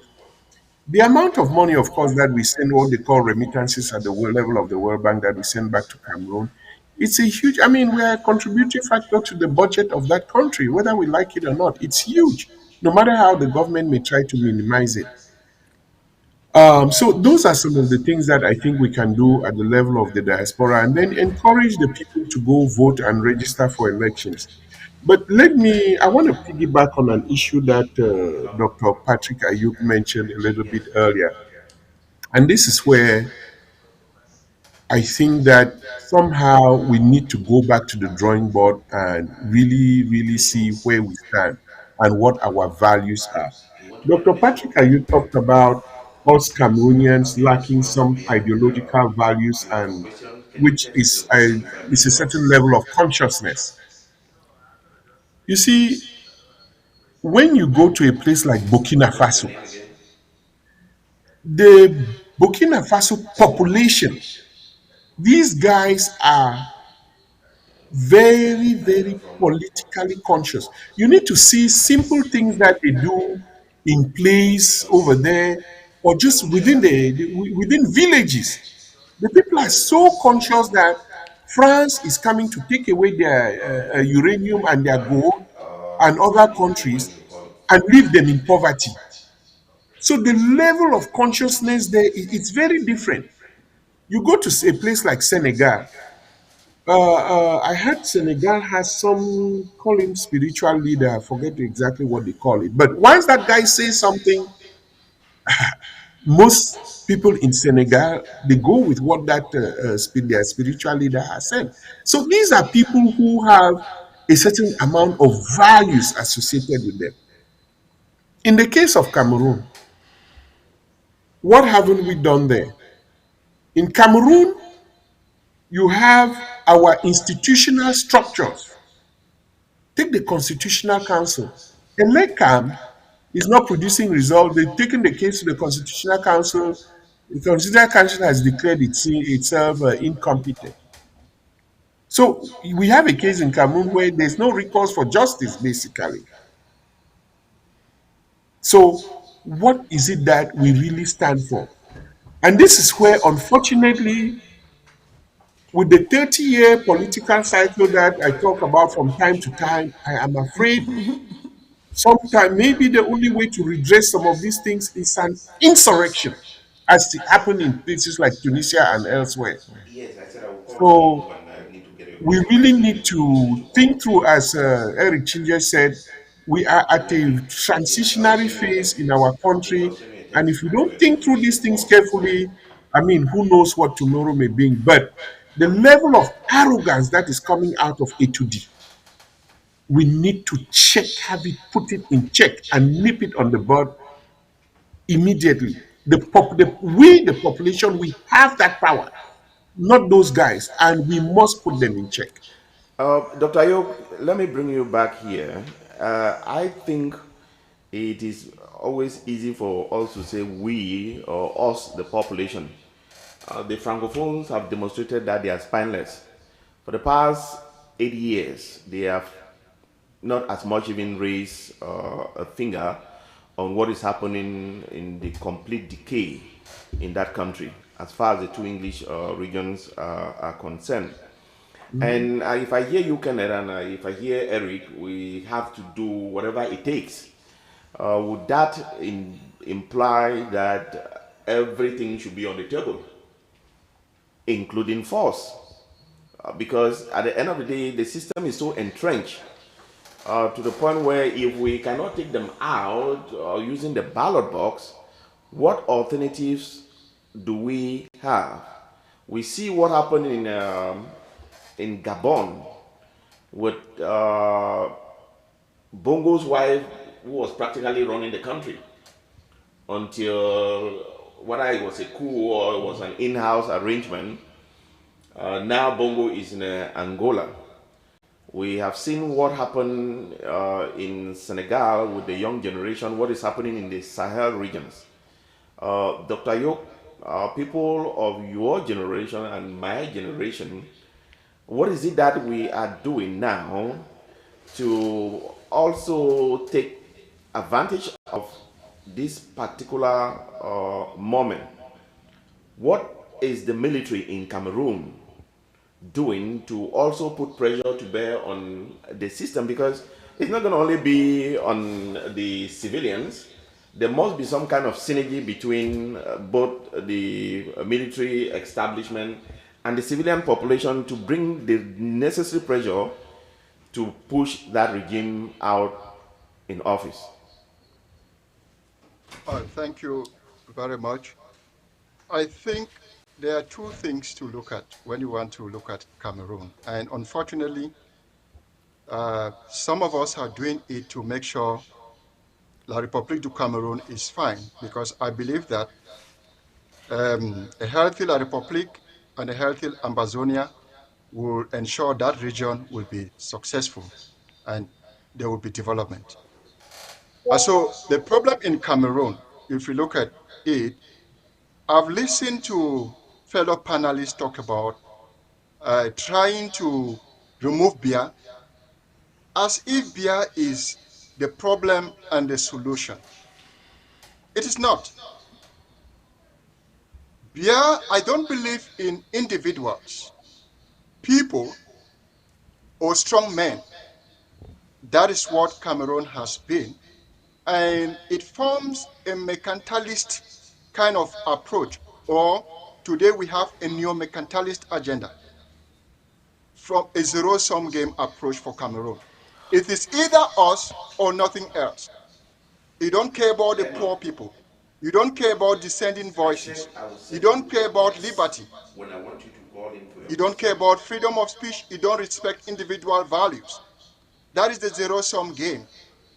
The amount of money, of course, that we send, what they call remittances at the level of the World Bank that we send back to Cameroon, it's a huge, I mean, we're a contributing factor to the budget of that country, whether we like it or not. It's huge, no matter how the government may try to minimize it. So those are some of the things that I think we can do at the level of the diaspora, and then encourage the people to go vote and register for elections. But I want to piggyback on an issue that Dr. Patrick Ayuk mentioned a little bit earlier. And this is where I think that somehow we need to go back to the drawing board and really, really see where we stand and what our values are. Dr. Patrick Ayuk talked about us Cameroonians lacking some ideological values, and which is a certain level of consciousness. You see, when you go to a place like Burkina What's your Faso, name again? the Burkina Faso population, these guys are very, Where you're very from? politically conscious. You need to see simple things that they do in place over there, or just within within villages. The people are so conscious that France is coming to take away their uranium and their gold and other It's still when countries you call it. and leave them in poverty. So the level of consciousness there it's very different. You go to a place like Senegal. I heard Senegal has some call him spiritual leader. I forget exactly what they call it. But once that guy says something, most people in Senegal they go with what that their spiritual leader has said. So these are people who have a certain amount of values associated with them. In the case of Cameroon, what haven't we done there? In Cameroon, you have our institutional structures. Take the Constitutional Council. ELECAM is not producing results. They've taken the case to the Constitutional Council. The Constitutional Council has declared itself incompetent. So we have a case in Cameroon where there's no recourse for justice, basically. So what is it that we really stand for? And this is where, unfortunately, with the 30-year political cycle that I talk about from time to time, I am afraid sometimes maybe the only way to redress some of these things is an insurrection, as it happened in places like Tunisia and elsewhere. Yes, I said I will call So you and I need to get your we opinion. really need to think through, as Eric Chinja said, we are at a I'll transitionary send you a phase text. in our I'll country. send you a And text if we and don't we're going think to through make these this things call. carefully, I mean, who knows what tomorrow may bring. But the level of arrogance that is coming out of A2D, we need to check, have it, put it in check, and nip it on the bud immediately. We, the population, we have that power, not those guys, and we must put them in check. Dr. Ayok, let me bring you back here. I think it is always easy for us to say we or us, the population. The Francophones have demonstrated that they are spineless. For the past 80 years, they have not as much even raised a finger on what is happening in the complete decay in that country as far as the two English regions are concerned. And if I hear you, Kenneth, and if I hear Eric, we have to do whatever it takes. Would that imply that everything should be on the table, including force? Because at the end of the day, the system is so entrenched to the point where if we cannot take them out using the ballot box, what alternatives do we have? We see what happened in Gabon with Bongo's wife, who was practically running the country until whether it was a coup or it was an in-house arrangement. Now Bongo is in Angola. We have seen what happened in Senegal with the young generation, what is happening in the Sahel regions. Dr. Yok, people of your generation and my generation, what is it that we are doing now to also take advantage of this particular moment? What is the military in Cameroon doing to also put pressure to bear on the system? Because it's not going to only be on the civilians. There must be some kind of synergy between both the military establishment and the civilian population to bring the necessary pressure to push that regime out in office. Thank you very much. I think there are two things to look at when you want to look at Cameroon. And unfortunately, some of us are doing it to make sure La République du Cameroon is fine, because I believe that a healthy La République and a healthy Ambazonia will ensure that region will be successful and there will be development. And so the problem in Cameroon, if you look at it, I've listened to fellow panelists talk about trying to remove beer as if beer is the problem and the solution. It is not. Beer, I don't believe in individuals, people, or strong men. That is what Cameroon has been. And it forms a mercantilist kind of approach, or today we have a neo-mercantilist agenda from a zero-sum game approach for Cameroon. It is either us or nothing else. You don't care about the poor people. You don't care about dissenting voices. You don't care about liberty. You don't care about freedom of speech. You don't respect individual values. That is the zero-sum game.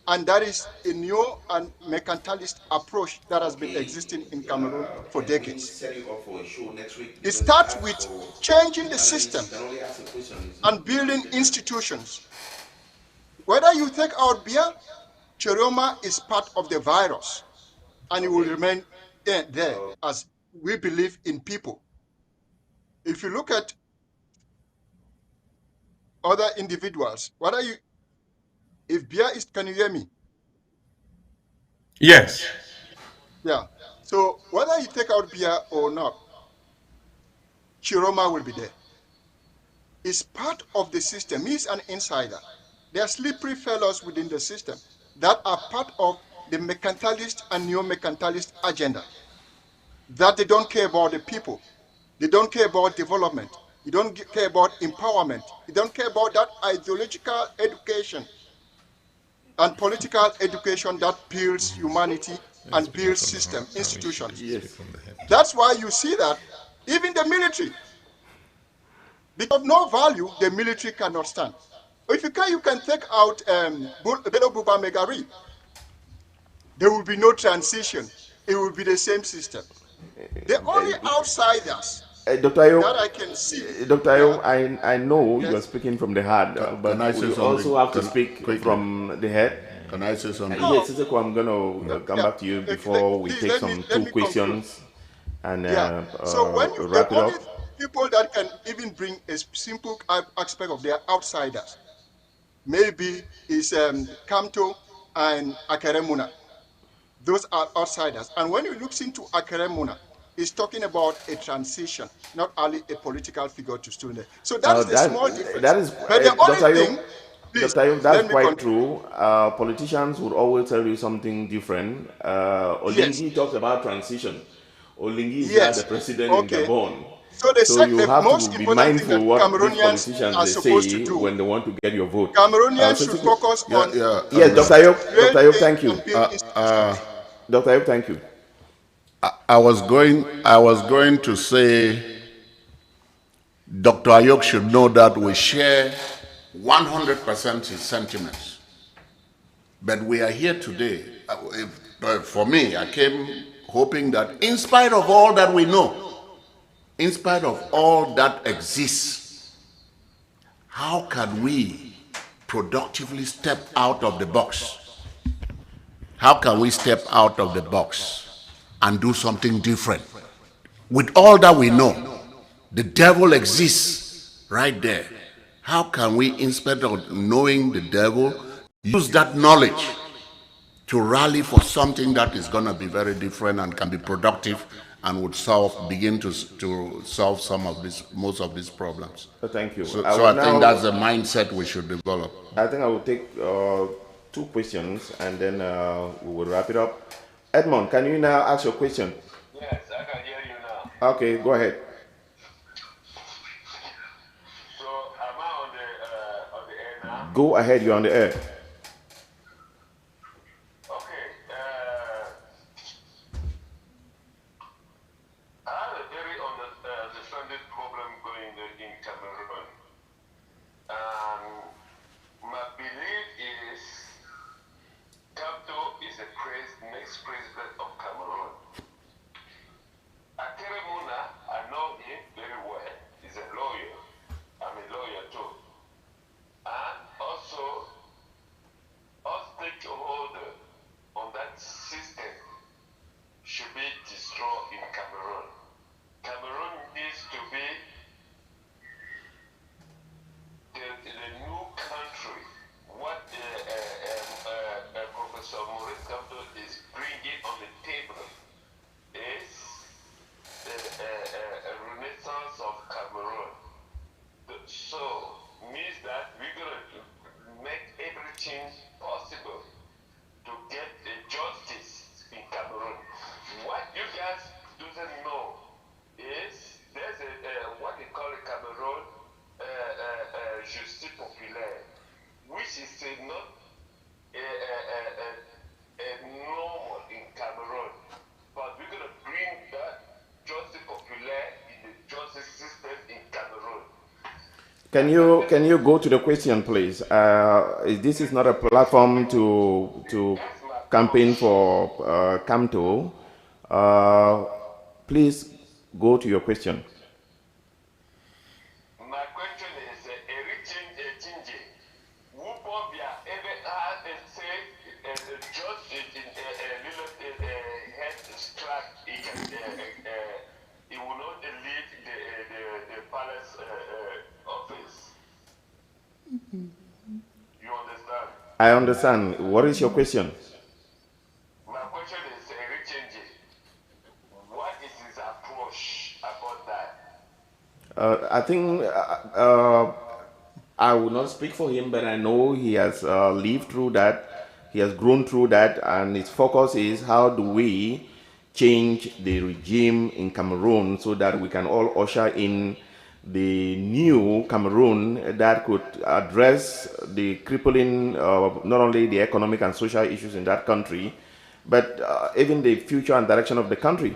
And that is a new and mercantilist approach that has been existing in Cameroon for decades. It starts with changing the system and building institutions. Whether you take out beer, Tchiroma is part of the virus, and it will remain there as we believe in people. If you look at other individuals, if beer is, can you hear me? Yes. Yeah. So whether you take out beer or not, Tchiroma will be there. It's part of the system. He's an insider. There are slippery fellows within the system that are part of the mercantilist and neo-mercantilist agenda, that they don't care about the people. They don't care about development. You don't care about empowerment. You don't care about that ideological education and political education that builds humanity and builds system, institutions. Yes. That's why you see that even the military, because of no value, the military cannot stand. If you can take out Bello Buba Megari. There will be no transition. It will be the same system. The only outsiders Dr. Ayo, that I can see. Dr. Ayo, I know you are speaking from the heart, but Can I say we something? also have to speak from the head. Can I say something? Yes, Siseko, I'm going to come Yeah. back to you before we Please take let me some let two me conclude. questions and Yeah. So when the wrap it only up. people that can even bring a simple aspect of their outsiders maybe is Kamto and Akeremuna. Those are outsiders. And when you look into Akeremuna, it's talking about a transition, not only a political figure to student. So that is the small difference. That is, But the only Dr. Ayub, thing, please, Dr. Ayub, that's let me quite continue. true. Politicians would always tell you something different. Yes, Olingi talks about transition. Olingi is now the yes, president in okay. Gabon. So So you the have to most be important thing mindful that what these Cameroonians politicians are they supposed to say do, when they want to get your vote. Cameroonians should Sisiku, focus Yeah, on yeah. yes, Dr. Ayub, Dr. Ayub, building thank you. and build institutions. Dr. Ayub, thank you. I was going to say Dr. Ayok should know that we share 100% his sentiments. But we are here today. For me, I came hoping that in spite of all that we know, in spite of all that exists, how can we productively step out of the box? How can we step out of the box and do something different? With all that we know, the devil exists right there. How can we, instead of knowing the devil, use that knowledge to rally for something that is going to be very different and can be productive and would begin to solve most of these problems. Thank you. So I think that's the mindset we should develop. I think I will take two questions and then we will wrap it up. Edmond, can you now ask your question? Yes, I can hear you now. Okay, go ahead. So am I on the air now? Go ahead, you're on the air. Okay. I have a very understanding problem going in Cameroon. My belief is Kamto is the next president of Cameroon. Akeremuna, I know him very well. He's a lawyer. I'm a lawyer too. And also, all stakeholders on that system should be destroyed in Cameroon. Cameroon needs to be the new country. What Professor Maurice Kamto is bringing on the table is a renaissance of Cameroon. So means that we're going to make everything possible to get the justice in Cameroon. What you guys doesn't know is there's what they call a Cameroon justice populaire, which is not a normal in Cameroon, but we're going to bring that justice populaire in the justice system in Cameroon. Can you go to the question, please? This is not a platform to campaign for Kamto. Please go to your question. My question is, Erichinje, who Bobia ever had a say, just in a head strike, he will not leave the palace office. You understand? I understand. What is your question? My question is, Erichinje, what is his approach about that? I think I will not speak for him, but I know he has lived through that. He has grown through that, and his focus is how do we change the regime in Cameroon so that we can all usher in the new Cameroon that could address the crippling, not only the economic and social issues in that country, but even the future and direction of the country.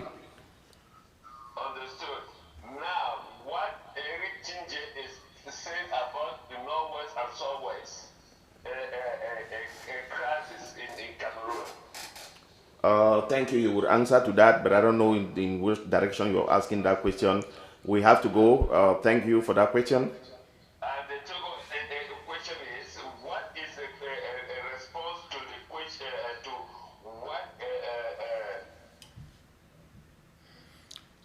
Understood. Now, what Eric Chinje is saying about the Northwest and Southwest crisis in Cameroon. Thank you. You would answer to that, but I don't know in which direction you're asking that question. We have to go. Thank you for that question. And the question is, what is a response to the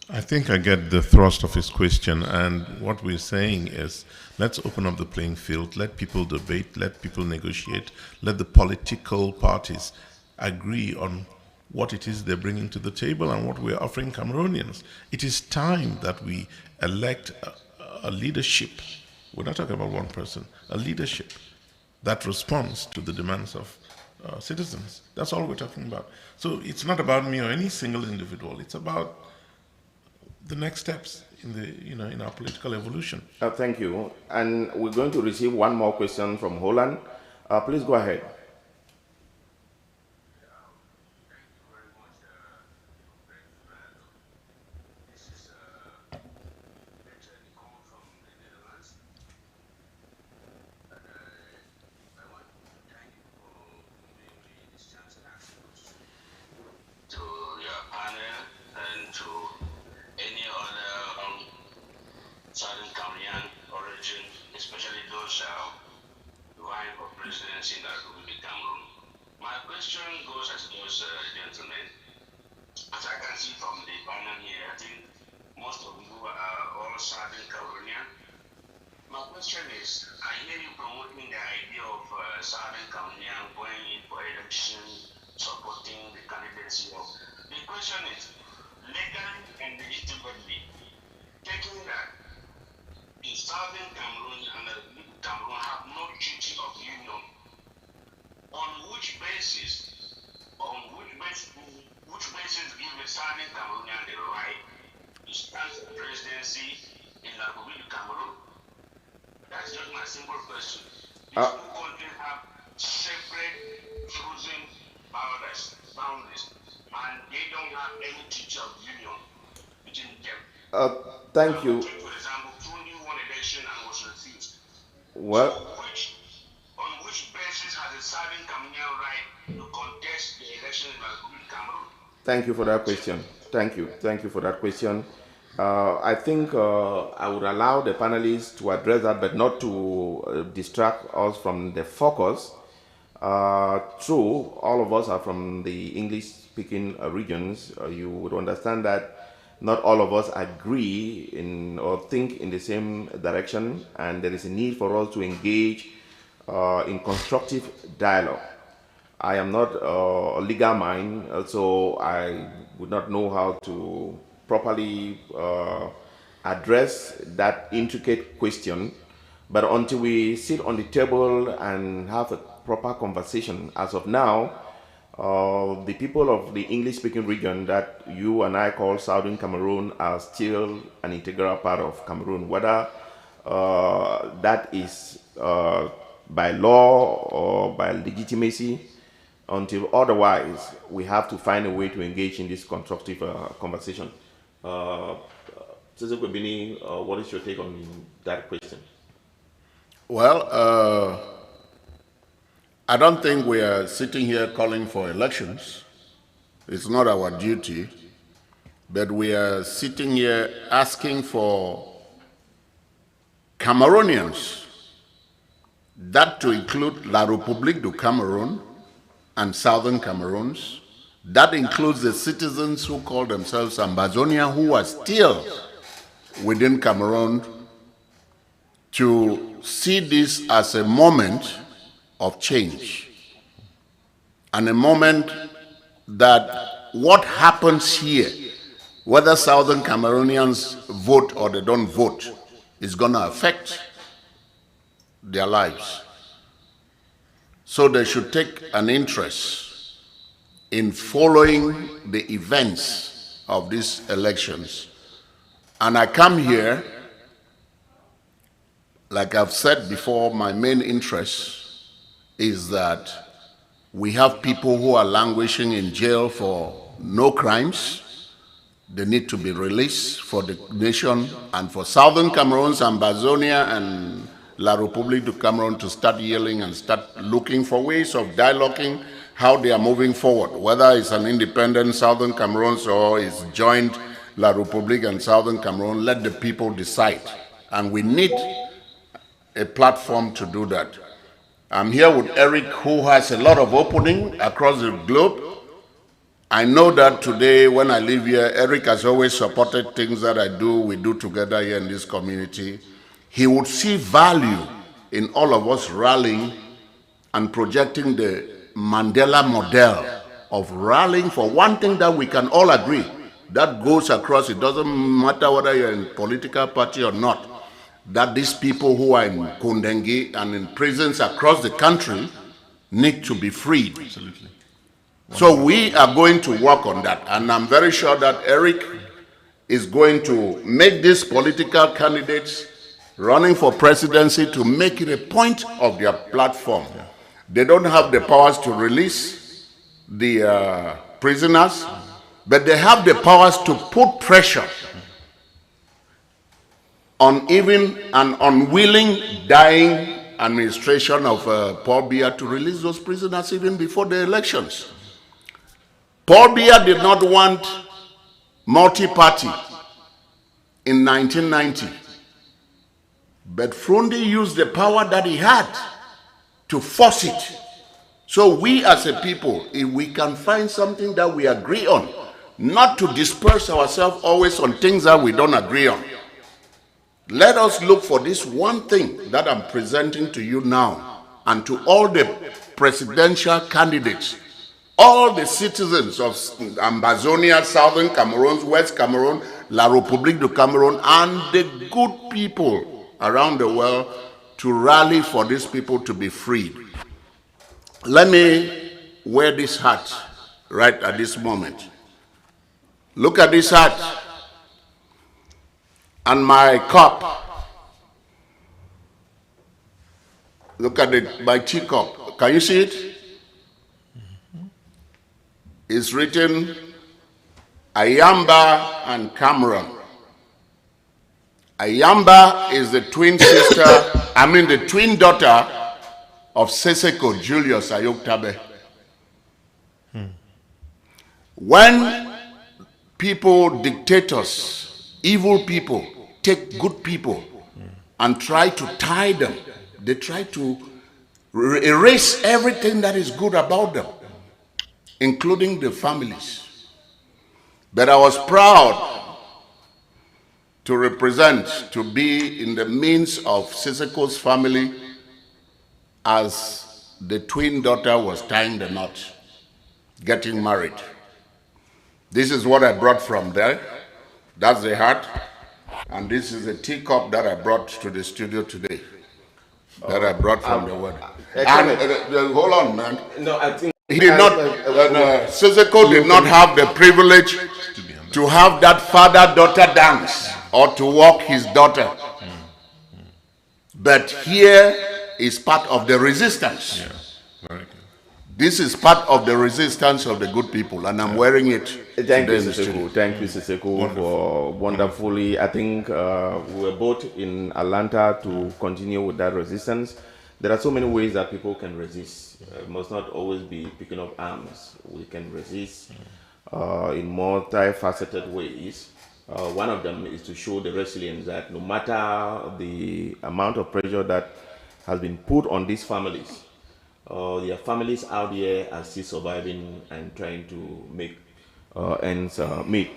I think I get the thrust of his question, and what we're saying is let's open up the playing field, let people debate, let people negotiate, let the political parties agree on what it is they're bringing to the table and what we're offering Cameroonians. It is time that we elect a leadership. We're not talking about one person, a leadership that responds to the demands of citizens. That's all we're talking about. So it's not about me or any single individual. It's about the next steps in the in our political evolution. Thank you. And we're going to receive one more question from Holland. Please go ahead. Southern Cameroonian origin, especially those vying for presidency in the Republic of Cameroon. My question goes as those gentlemen. As I can see from the panel here, I think most of you are all Southern Cameroonian. My question is, I hear you promoting the idea of Southern Cameroonian going in for election, supporting the candidacy of. The question is, legally and legitimately, taking that the Southern Cameroon and the Middle Cameroon have no duty of union. On which basis give the Southern Cameroonian the right to stand for presidency in the Republic of Cameroon? That's just my simple question. These two countries have separate chosen boundaries, and they don't have any duty of union between them. Thank you. For example, Fundi won election and was refused. Well, so on which basis has the Southern Cameroonian right to contest the election in the Republic of Cameroon? thank you for that question. Thank you for that question. I think I would allow the panelists to address that, but not to distract us from the focus. True, all of us are from the English-speaking regions. You would understand that not all of us agree in or think in the same direction, and there is a need for us to engage in constructive dialogue. I am not a legal mind, so I would not know how to properly address that intricate question. But until we sit on the table and have a proper conversation, as of now, the people of the English-speaking region that you and I call Southern Cameroon are still an integral part of Cameroon. Whether that is by law or by legitimacy, until otherwise, we have to find a way to engage in this constructive conversation. Cesar Kwebini, what is your take on that question? Well, I don't think we are sitting here calling for elections. It's not our duty. But we are sitting here asking for Cameroonians, that to include La République du Cameroon and Southern Cameroons. That includes the citizens who call themselves Ambazonia, who are still within Cameroon, to see this as a moment of change and a moment that what happens here, whether Southern Cameroonians vote or they don't vote, is going to affect their lives. So they should take an interest in following the events of these elections. And I come here, like I've said before, my main interest is that we have people who are languishing in jail for no crimes. They need to be released for the nation and for Southern Cameroons, Ambazonia, and La République du Cameroon to start yelling and start looking for ways of dialoguing how they are moving forward, whether it's an independent Southern Cameroon or it's joined La République and Southern Cameroon. Let the people decide. And we need a platform to do that. I'm here with Eric, who has a lot of opening across the globe, I know that today when I live here, Eric has always supported things that we do together here in this community. He would see value in all of us rallying and projecting the Mandela model of rallying for one thing that we can all agree that goes across. It doesn't matter whether you're in political party or not, that these people who are in Kundengi and in prisons across the country need to be freed. Absolutely. So we are going to work on that, and I'm very sure that Eric is going to make these political candidates running for presidency to make it a point of their platform. They don't have the powers to release the prisoners, but they have the powers to put pressure on even an unwilling, dying administration of Paul Biya to release those prisoners even before the elections. Paul Biya did not want multi-party in 1990, but Frundi used the power that he had to force it. So we as a people, if we can find something that we agree on, not to disperse ourselves always on things that we don't agree on. Let us look for this one thing that I'm presenting to you now and to all the presidential candidates, all the citizens of Ambazonia, Southern Cameroon, West Cameroon, La République du Cameroon, and the good people around the world to rally for these people to be freed. Let me wear this hat right at this moment. Look at this hat and my cup. Look at my teacup. Can you see it? It's written Ayamba and Cameroon. Ayamba is the twin sister, the twin daughter of Seseko Julius Ayoktabe. When people, dictators, evil people, take good people and try to tie them, they try to erase everything that is good about them, including the families. But I was proud to represent, to be in the midst of Siseko's family as the twin daughter was tying the knot, getting married. This is what I brought from there. That's the hat. And this is the teacup that I brought to the studio today, that I brought from the wedding. And hold on, man. No, I think he did not, Siseko did not have the privilege to have that father-daughter dance or to walk his daughter. But here is part of the resistance. Yeah, very good. This is part of the resistance of the good people, and I'm wearing it. Thank you, Siseko. Thank you, Siseko, for wonderfully. I think we were both in Atlanta to continue with that resistance. There are so many ways that people can resist. It must not always be picking up arms. We can resist in multifaceted ways. One of them is to show the resilience that no matter the amount of pressure that has been put on these families, their families out there are still surviving and trying to make ends meet.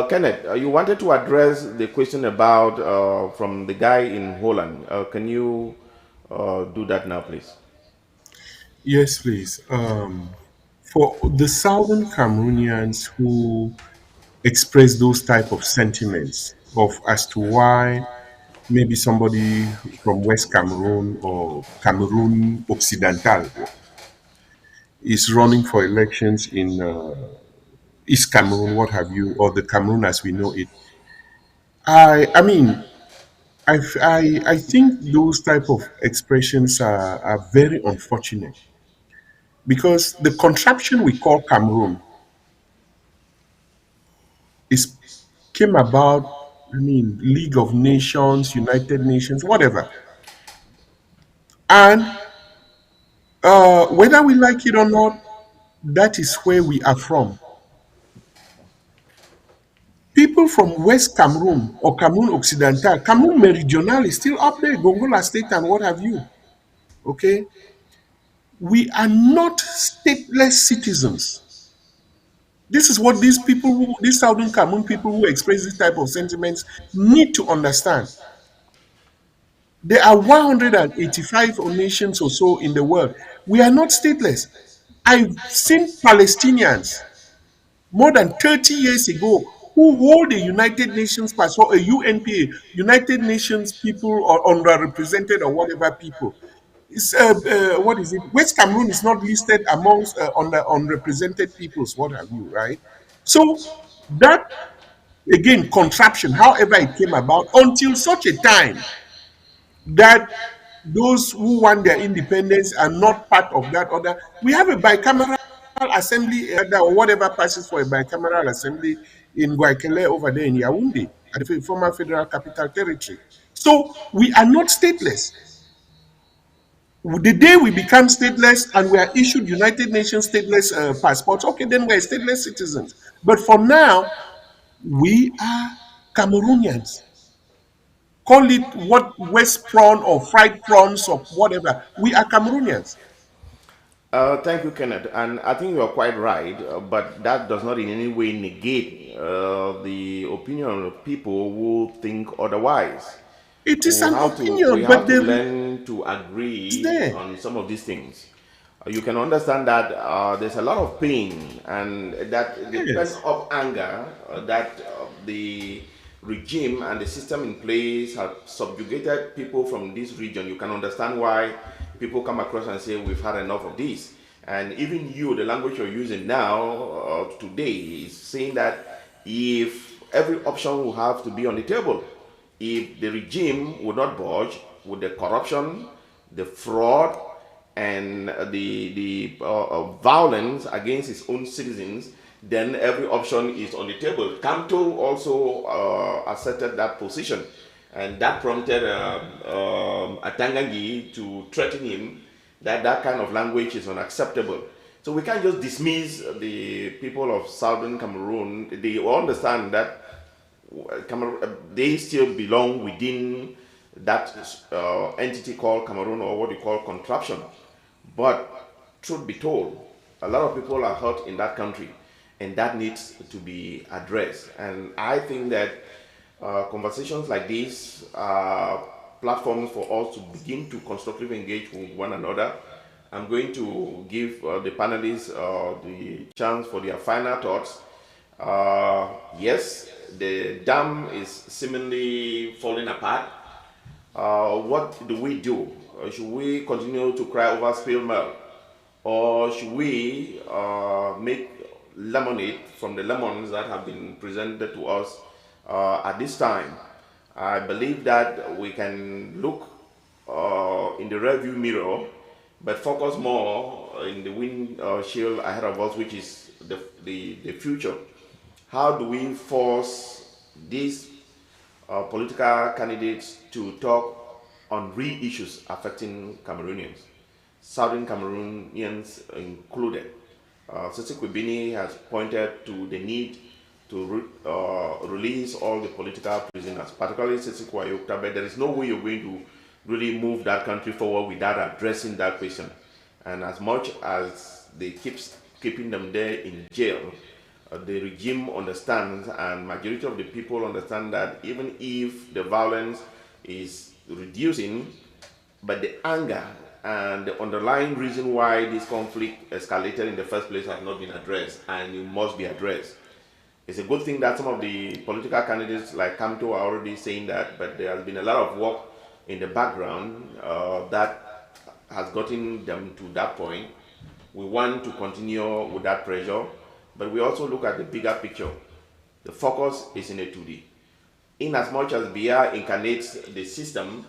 Kenneth, you wanted to address the question about from the guy in Holland. Can you do that now, please? Yes, please. For the Southern Cameroonians who express those type of sentiments of as to why maybe somebody from West Cameroon or Cameroon Occidental is running for elections in East Cameroon, what have you, or the Cameroon as we know it. I mean, I think those type of expressions are very unfortunate because the contraption we call Cameroon is came about. I mean, League of Nations, United Nations, whatever, and whether we like it or not, that is where we are from. People from West Cameroon or Cameroon Occidental, Cameroon Meridional is still up there, Gongola State and what have you. Okay? We are not stateless citizens. This is what these people, these Southern Cameroon people who express this type of sentiments need to understand. There are 185 nations or so in the world. We are not stateless. I've seen Palestinians more than 30 years ago who hold a United Nations passport, a UNPA, United Nations people or underrepresented or whatever people. It's, what is it? West Cameroon is not listed amongst unrepresented peoples, what have you, right? So that, again, contraption, however it came about, until such a time that those who want their independence are not part of that order. We have a bicameral assembly or whatever passes for a bicameral assembly in Guayaquil over there in Yaoundé, at the former Federal Capital Territory. So we are not stateless. The day we become stateless and we are issued United Nations stateless passports, okay, then we're stateless citizens. But for now, we are Cameroonians. Call it what West prawn or fried prawns or whatever. We are Cameroonians. Thank you, Kenneth. And I think you are quite right, but that does not in any way negate the opinion of people who think otherwise. It is an We opinion, have but to there learn to is agree there. on some of these things. You can understand that there's a lot of pain and that the pent Yes. up anger that the regime and the system in place have subjugated people from this region. You can understand why people come across and say, we've had enough of this. And even you, the language you're using now, today, is saying that if every option will have to be on the table, if the regime would not budge with the corruption, the fraud, and the violence against its own citizens, then every option is on the table. Kamto also asserted that position, and that prompted Atangangi to threaten him that that kind of language is unacceptable. So we can't just dismiss the people of southern Cameroon. They understand that they still belong within that entity called Cameroon, or what you call contraption. But truth be told, a lot of people are hurt in that country, and that needs to be addressed. And I think that conversations like this are platforms for us to begin to constructively engage with one another. I'm going to give the panelists the chance for their final thoughts. Yes, the dam is seemingly falling apart. What do we do? Should we continue to cry over spilled milk? Or should we make lemonade from the lemons that have been presented to us at this time? I believe that we can look in the rearview mirror, but focus more in the windshield ahead of us, which is the future. How do we force these political candidates to talk on real issues affecting Cameroonians, Southern Cameroonians included? Sisi Kwibini has pointed to the need to release all the political prisoners, particularly Sisi Kwayokta, but there is no way you're going to really move that country forward without addressing that question. And as much as they keep keeping them there in jail, the regime understands, and majority of the people understand, that even if the violence is reducing, but the anger and the underlying reason why this conflict escalated in the first place has not been addressed, and it must be addressed. It's a good thing that some of the political candidates like Kamto are already saying that, but there has been a lot of work in the background that has gotten them to that point. We want to continue with that pressure, but we also look at the bigger picture. The focus is in a 2D. In as much as BR incarnates the system,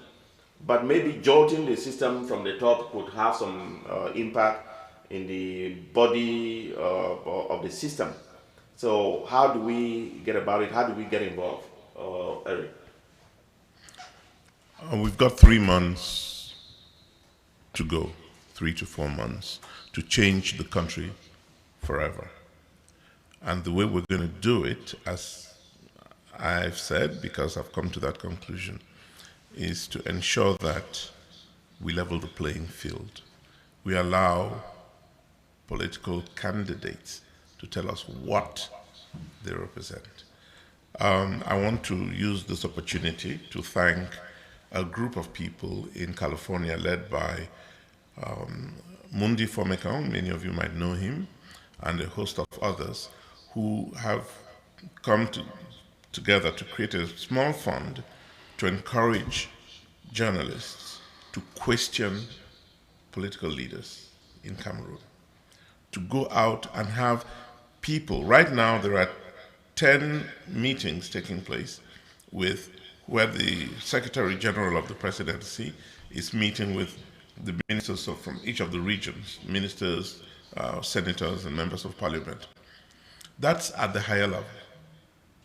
but maybe jolting the system from the top could have some impact in the body of the system. So how do we get about it? How do we get involved? Eric? We've got 3 months to go, 3 to 4 months, to change the country forever. And the way we're going to do it, as I've said, because I've come to that conclusion, is to ensure that we level the playing field. We allow political candidates to tell us what they represent. I want to use this opportunity to thank a group of people in California led by Mundi Fomekong, many of you might know him, and a host of others who have come together to create a small fund to encourage journalists to question political leaders in Cameroon, to go out and have people. Right now there are 10 meetings taking place where the Secretary General of the Presidency is meeting with the ministers from each of the regions, ministers, senators, and members of parliament. That's at the higher level.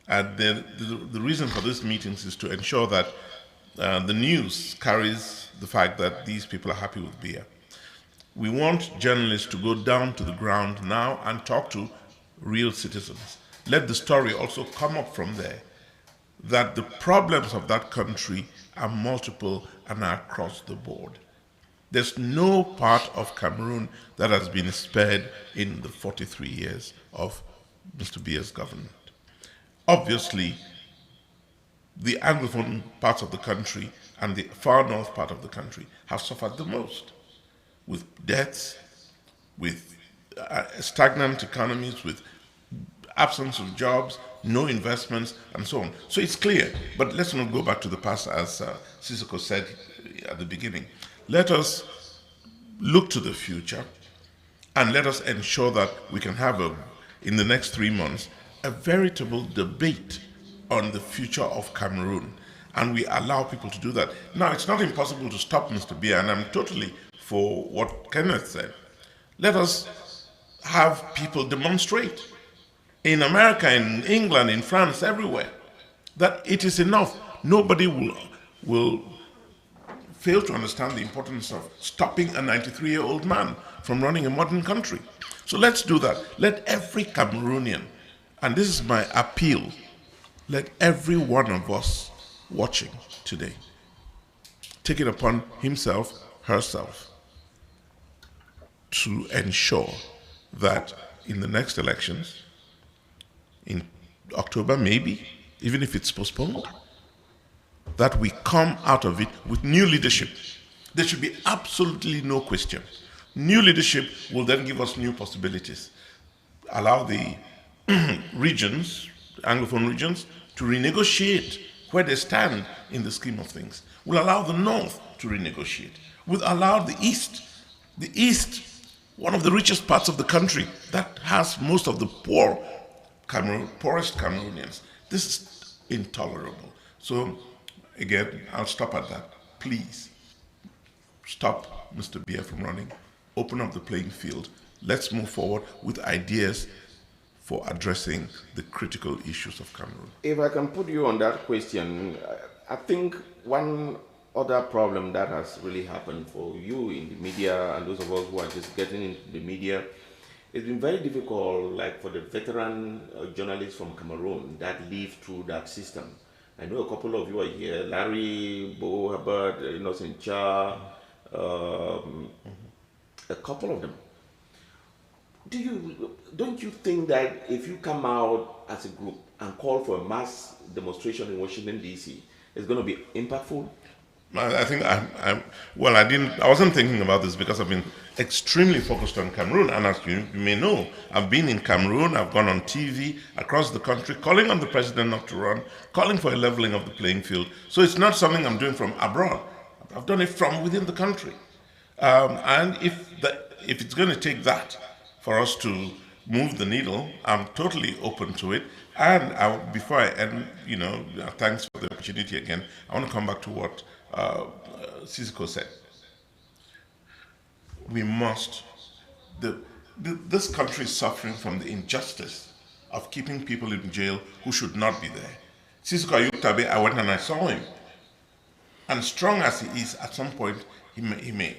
And the reason for these meetings is to ensure that the news carries the fact that these people are happy with beer. We want journalists to go down to the ground now and talk to real citizens. Let the story also come up from there, that the problems of that country are multiple and are across the board. There's no part of Cameroon that has been spared in the 43 years of Mr. Biya's government. Obviously, the Anglophone parts of the country and the far north part of the country have suffered the most, with deaths, with stagnant economies, with absence of jobs, no investments, and so on. So it's clear, but let's not go back to the past, as Sissoko said at the beginning. Let us look to the future, and let us ensure that we can have, in the next 3 months, a veritable debate on the future of Cameroon, and we allow people to do that. Now, it's not impossible to stop Mr. Biya, and I'm totally for what Kenneth said. Let us have people demonstrate in America, in England, in France, everywhere, that it is enough. Nobody will fail to understand the importance of stopping a 93-year-old man from running a modern country. So let's do that. Let every Cameroonian, and this is my appeal, let every one of us watching today take it upon himself, herself, to ensure that in the next elections, in October maybe, even if it's postponed, that we come out of it with new leadership. There should be absolutely no question. New leadership will then give us new possibilities. Allow the regions, Anglophone regions, to renegotiate where they stand in the scheme of things. We'll allow the North to renegotiate. We'll allow the East, one of the richest parts of the country that has most of the poorest Cameroonians. This is intolerable. So, again, I'll stop at that. Please, stop Mr. Biya from running. Open up the playing field. Let's move forward with ideas for addressing the critical issues of Cameroon. If I can put you on that question, I think one other problem that has really happened for you in the media and those of us who are just getting into the media, it's been very difficult, like for the veteran journalists from Cameroon that live through that system. I know a couple of you are here, Larry, Bo, Hubbard, Innocent Cha, a couple of them. Don't you think that if you come out as a group and call for a mass demonstration in Washington, D.C., it's going to be impactful? I think I wasn't thinking about this because I've been extremely focused on Cameroon, and as you may know, I've been in Cameroon, I've gone on TV across the country, calling on the president not to run, calling for a leveling of the playing field. So it's not something I'm doing from abroad. I've done it from within the country. And if it's going to take that for us to move the needle, I'm totally open to it. And before I end, thanks for the opportunity again, I want to come back to what Sissoko said. We must, this country is suffering from the injustice of keeping people in jail who should not be there. Sissoko Ayuktabe, I went and I saw him. And strong as he is, at some point, he may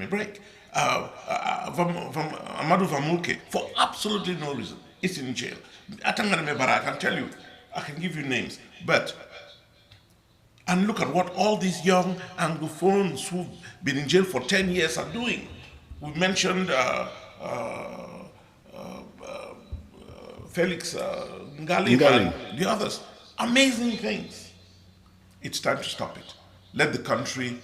break. Amadou Vamulke, for absolutely no reason, is in jail. Atangana Mebara, I can tell you, I can give you names, and look at what all these young Anglophones who've been in jail for 10 years are doing. We mentioned Felix Ngalib Ngali. and the others. Amazing things. It's time to stop it. Let the country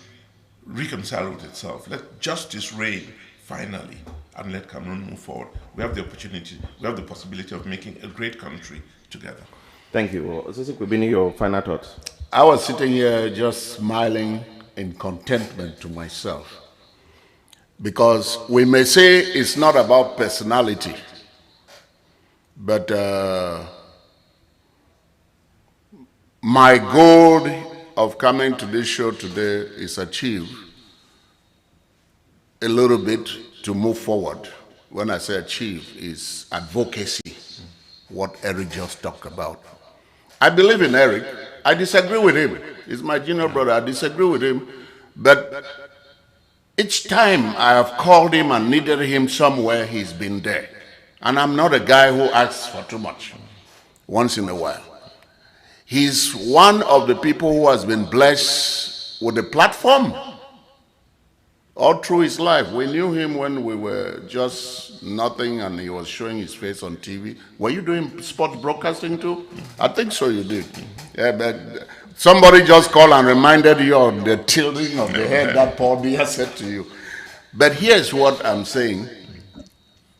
reconcile with itself. Let justice reign finally and let Cameroon move forward. We have the opportunity, we have the possibility of making a great country together. Thank you. Sisi Kubini, your final thoughts. I was sitting here just smiling in contentment to myself. Because we may say it's not about personality, but my goal of coming to this show today is achieved a little bit to move forward. When I say achieve, is advocacy, what Eric just talked about. I believe in Eric. I disagree with him. He's my junior brother. I disagree with him. But each time I have called him and needed him somewhere, he's been there. And I'm not a guy who asks for too much once in a while. He's one of the people who has been blessed with a platform all through his life. We knew him when we were just nothing and he was showing his face on TV. Were you doing sports broadcasting too? I think so, you did. Yeah, but somebody just called and reminded you of the tilting of the head that Paul Biya said to you. But here's what I'm saying.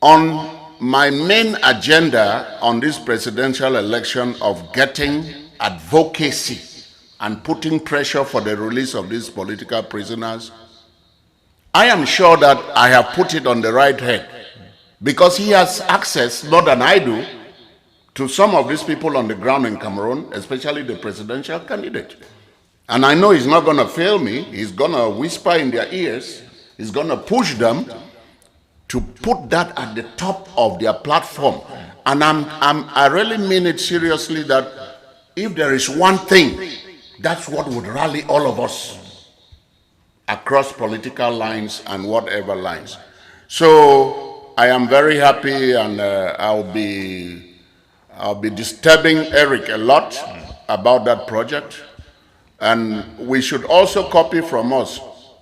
On my main agenda on this presidential election of getting advocacy and putting pressure for the release of these political prisoners, I am sure that I have put it on the right head because he has access, more than I do, to some of these people on the ground in Cameroon, especially the presidential candidate. And I know he's not going to fail me. He's going to whisper in their ears. He's going to push them to put that at the top of their platform. And I really mean it seriously that if there is one thing, that's what would rally all of us across political lines and whatever lines. So I am very happy, and I'll be disturbing Eric a lot about that project. And we should also copy from us.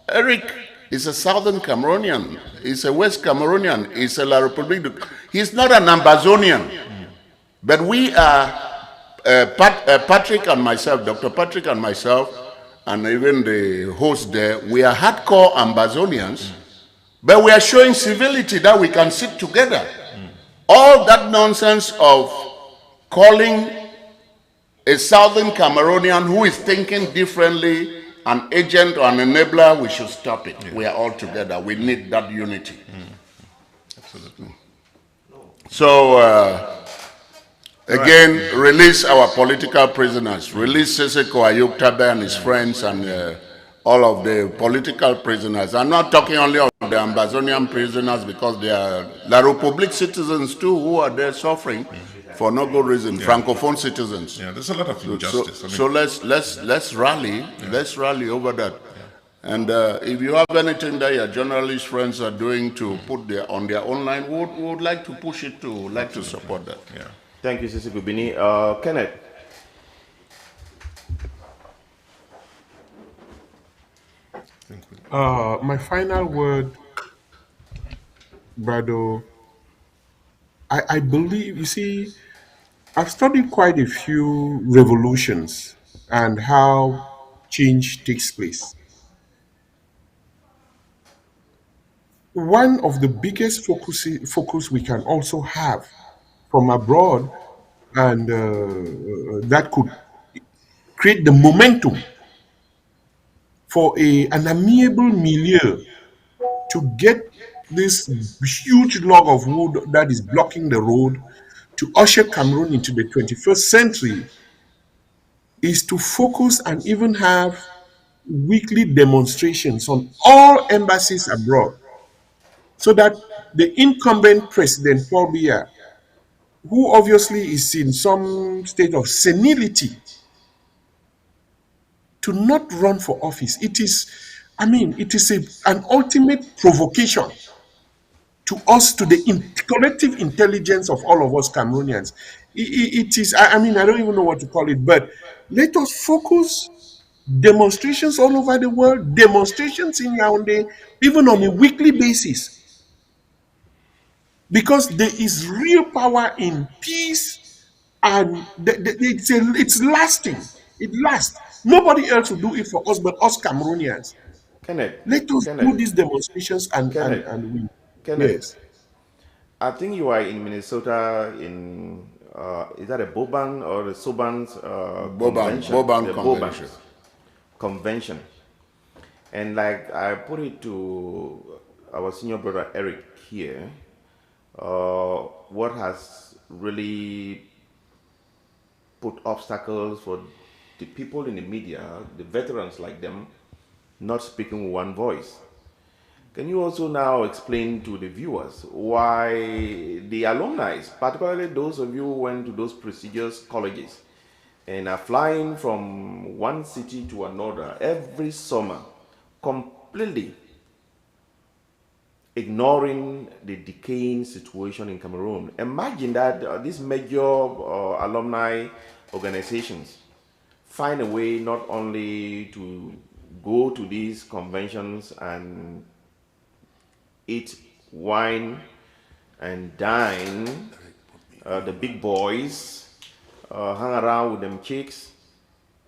Eric is a Southern Cameroonian. He's a West Cameroonian. He's a La République. He's not an Ambazonian. But we are, Patrick and myself, Dr. Patrick and myself, and even the host there, we are hardcore Ambazonians, but we are showing civility that we can sit together. All that nonsense of calling a Southern Cameroonian who is thinking differently an agent or an enabler, we should stop it. Yeah. We are all together. We need that unity. Absolutely. So, again, release our political prisoners. Release Seseko Ayuktabe and his friends and all of the political prisoners. I'm not talking only of the Ambazonian prisoners because they are La République citizens too who are there suffering for no good reason. Francophone citizens. Yeah, there's a lot of injustice. So let's rally. Yeah. Let's rally over that. Yeah. And if you have anything that your journalist friends are doing to put on their online, we would like to push it to, like to support that. Yeah. Thank you, Sisi Kubini. Kenneth. My final word, Brado, I believe, you see, I've studied quite a few revolutions and how change takes place. One of the biggest focus we can also have from abroad, and that could create the momentum for an amiable milieu to get this huge log of wood that is blocking the road to usher Cameroon into the 21st century is to focus and even have weekly demonstrations on all embassies abroad so that the incumbent president, Paul Biya, who obviously is in some state of senility, to not run for office. It is an ultimate provocation to us, to the collective intelligence of all of us Cameroonians. It is, I don't even know what to call it, but let us focus. Demonstrations all over the world, demonstrations in Yaoundé, even on a weekly basis. because there is real power in peace, and it's lasting. It lasts. Nobody else will do it for us but us Cameroonians. Kenneth, Let us do Kenneth, these demonstrations Kenneth, and we. Kenneth. Yes. I think you are in Minnesota in, is that a Boban or the Sobans convention? Boban The Convention. Bobans convention. And like I put it to our senior brother Eric here, what has really put obstacles for the people in the media, the veterans like them, not speaking with one voice. Can you also now explain to the viewers why the alumni, particularly those of you who went to those prestigious colleges and are flying from one city to another every summer, completely ignoring the decaying situation in Cameroon? Imagine that these major alumni organizations find a way not only to go to these conventions and eat wine and dine, the big boys, hang around with them chicks.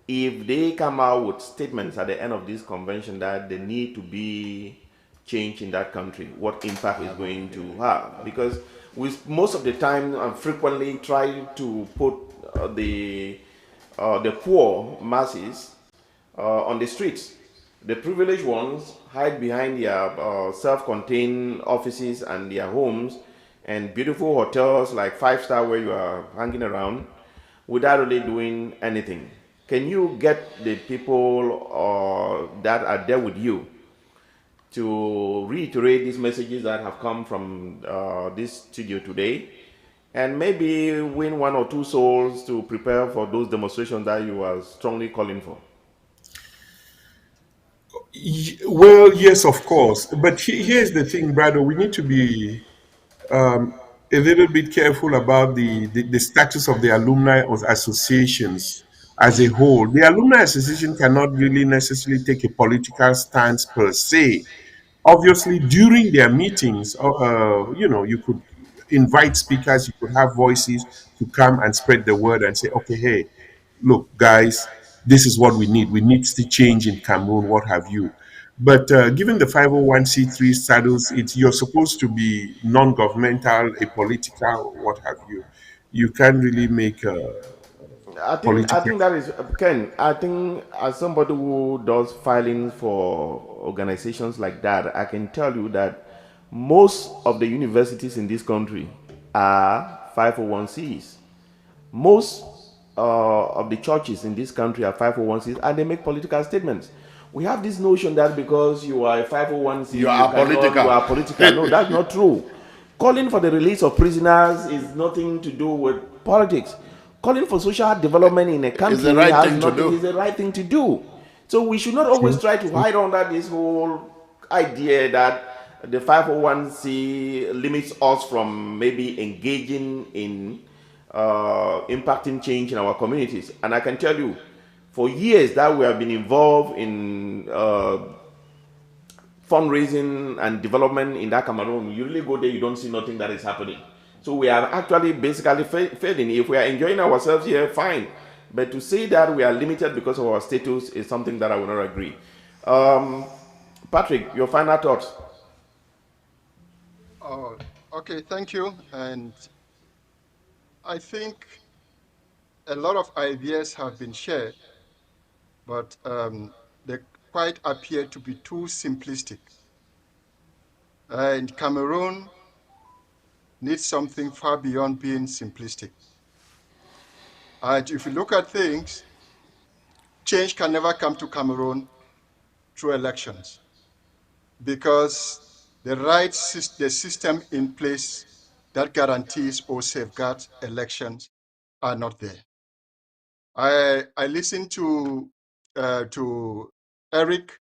If they come out with statements at the end of this convention that they need to be change in that country, what impact is going to have? Because we most of the time frequently try to put the poor masses on the streets. The privileged ones hide behind their self-contained offices and their homes and beautiful hotels like five-star where you are hanging around without really doing anything. Can you get the people that are there with you to reiterate these messages that have come from this studio today, and maybe win one or two souls to prepare for those demonstrations that you are strongly calling for? Well, yes, of course. But here's the thing, brother. We need to be a little bit careful about the status of the alumni or associations as a whole. The alumni association cannot really necessarily take a political stance per se. Obviously, during their meetings, you could invite speakers, you could have voices to come and spread the word and say, okay, hey, look, guys, this is what we need. We need to change in Cameroon, what have you. But given the 501c3 status, you're supposed to be non-governmental, apolitical, what have you. You can't really make I political. think that is Ken. I think as somebody who does filings for organizations like that, I can tell you that most of the universities in this country are 501cs. Most of the churches in this country are 501cs, and they make political statements. We have this notion that because you are a 501c, You are you political. are political. No, that's not true. Calling for the release of prisoners is nothing to do with politics. Calling for social development in a It's the country right has thing to nothing, do. is the right thing to do. So we should not always True, try to true. hide under this whole idea that the 501c limits us from maybe engaging in impacting change in our communities. And I can tell you, for years that we have been involved in fundraising and development in that Cameroon, you really go there, you don't see nothing that is happening. So we are actually basically failing. If we are enjoying ourselves here, fine. But to say that we are limited because of our status is something that I will not agree. Um, Patrick, your final thoughts? Oh, okay, thank you. And I think a lot of ideas have been shared, but they quite appear to be too simplistic. And Cameroon needs something far beyond being simplistic. And if you look at things, change can never come to Cameroon through elections because the system in place that guarantees or safeguards elections are not there. I listened to Eric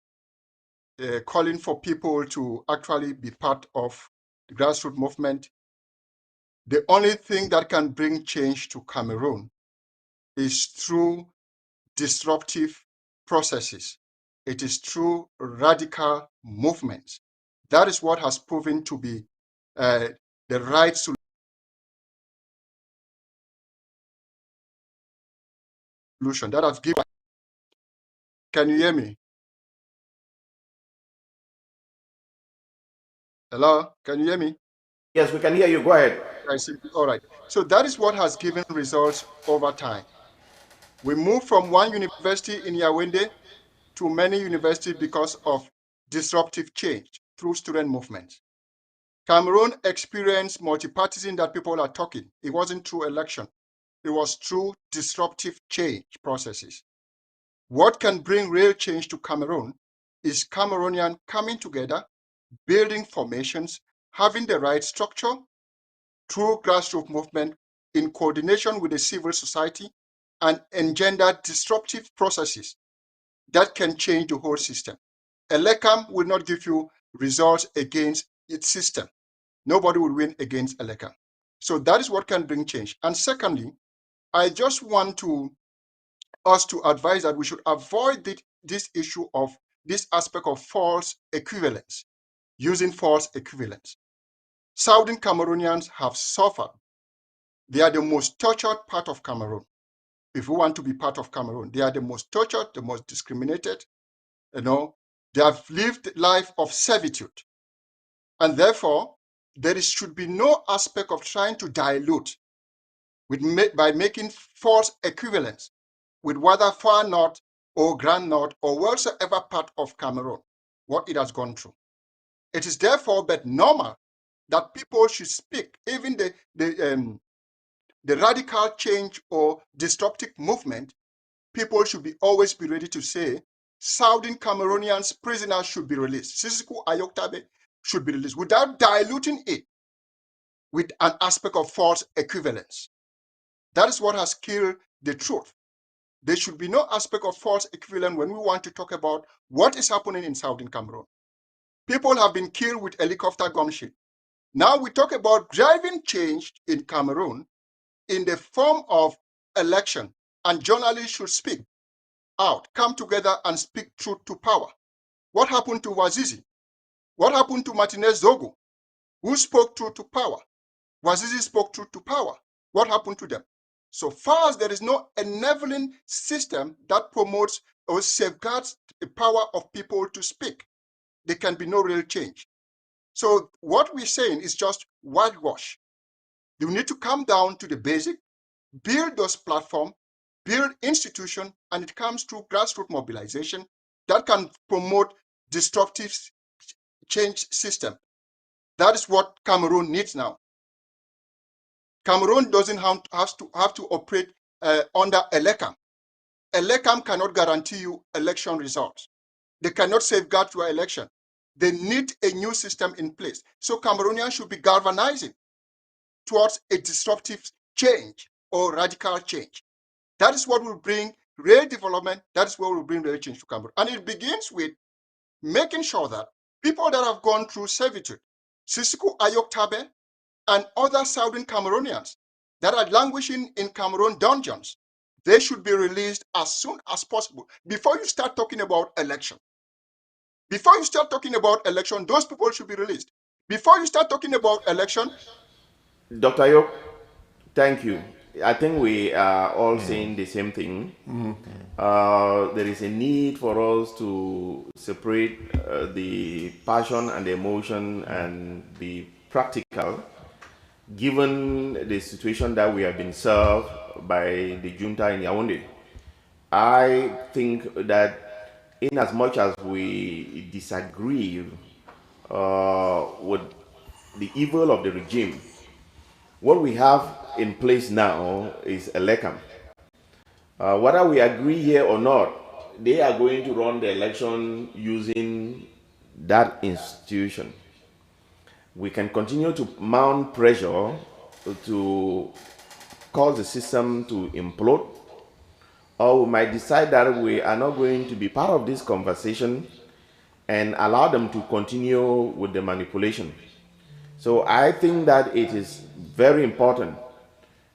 calling for people to actually be part of the grassroots movement. The only thing that can bring change to Cameroon is through disruptive processes. It is through radical movements. That is what has proven to be the right solution that has given. Can you hear me? Hello? Can you hear me? Yes, we can hear you. Go ahead. I see. All right. So that is what has given results over time. We moved from one university in Yaoundé to many universities because of disruptive change through student movements. Cameroon experienced multipartism that people are talking. It wasn't through election. It was through disruptive change processes. What can bring real change to Cameroon is Cameroonian coming together, building formations, having the right structure through grassroots movement in coordination with the civil society, and engender disruptive processes that can change the whole system. Elekam will not give you results against its system. Nobody will win against Elekam. So that is what can bring change. And secondly, I just want us to advise that we should avoid this issue of this aspect of false equivalence, using false equivalence. Southern Cameroonians have suffered. They are the most tortured part of Cameroon. If we want to be part of Cameroon, they are the most tortured, the most discriminated. They have lived life of servitude. And therefore, there should be no aspect of trying to dilute by making false equivalence with whether far north or grand north or whatsoever part of Cameroon, what it has gone through. It is therefore but normal that people should speak, even the radical change or disruptive movement, people should always be ready to say, Southern Cameroonians prisoners should be released. Sisiku Ayoktabe should be released without diluting it with an aspect of false equivalence. That is what has killed the truth. There should be no aspect of false equivalence when we want to talk about what is happening in Southern Cameroon. People have been killed with helicopter gunshot. Now we talk about driving change in Cameroon in the form of election, and journalists should speak out, come together and speak truth to power. What happened to Wazizi? What happened to Martinez Zogo, who spoke truth to power? Wazizi spoke truth to power. What happened to them? So far as there is no enabling system that promotes or safeguards the power of people to speak, there can be no real change. So what we're saying is just whitewash. You need to come down to the basic, build those platforms, build institutions, and it comes through grassroots mobilization that can promote disruptive change system. That is what Cameroon needs now. Cameroon doesn't have to operate under Elekam. Elekam cannot guarantee you election results. They cannot safeguard your election. They need a new system in place. So Cameroonians should be galvanizing towards a disruptive change or radical change. That is what will bring real development. That is what will bring real change to Cameroon. And it begins with making sure that people that have gone through servitude, Sisiku Ayoktabe, and other Southern Cameroonians that are languishing in Cameroon dungeons, they should be released as soon as possible before you start talking about election. Before you start talking about election, those people should be released. Before you start talking about election. Dr. Yok, thank you. I think we are all saying the same thing. There is a need for us to separate the passion and the emotion and be practical, given the situation that we have been served by the junta in Yaoundé. I think that in as much as we disagree with the evil of the regime, what we have in place now is Elekam. Whether we agree here or not, they are going to run the election using that institution. We can continue to mount pressure to cause the system to implode, or we might decide that we are not going to be part of this conversation and allow them to continue with the manipulation. So I think that it is very important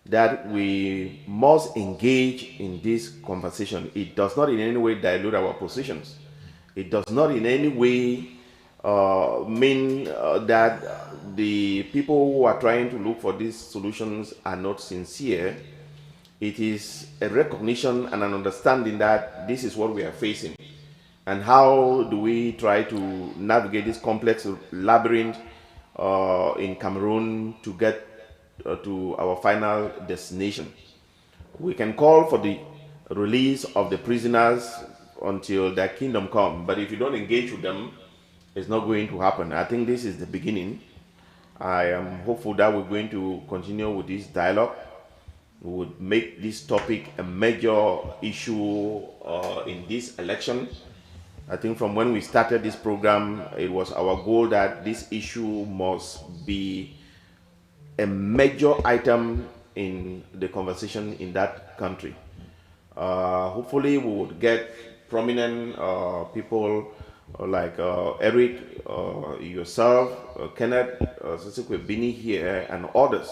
that we must engage in this conversation. It does not in any way dilute our positions. It does not in any way mean that the people who are trying to look for these solutions are not sincere. It is a recognition and an understanding that this is what we are facing. And how do we try to navigate this complex labyrinth in Cameroon to get to our final destination? We can call for the release of the prisoners until their kingdom come, but if you don't engage with them, it's not going to happen. I think this is the beginning. I am hopeful that we're going to continue with this dialogue. We would make this topic a major issue in this election. I think from when we started this program, it was our goal that this issue must be a major item in the conversation in that country. Hopefully we would get prominent people like Eric, yourself, Kenneth, Sesekwe Bini here, and others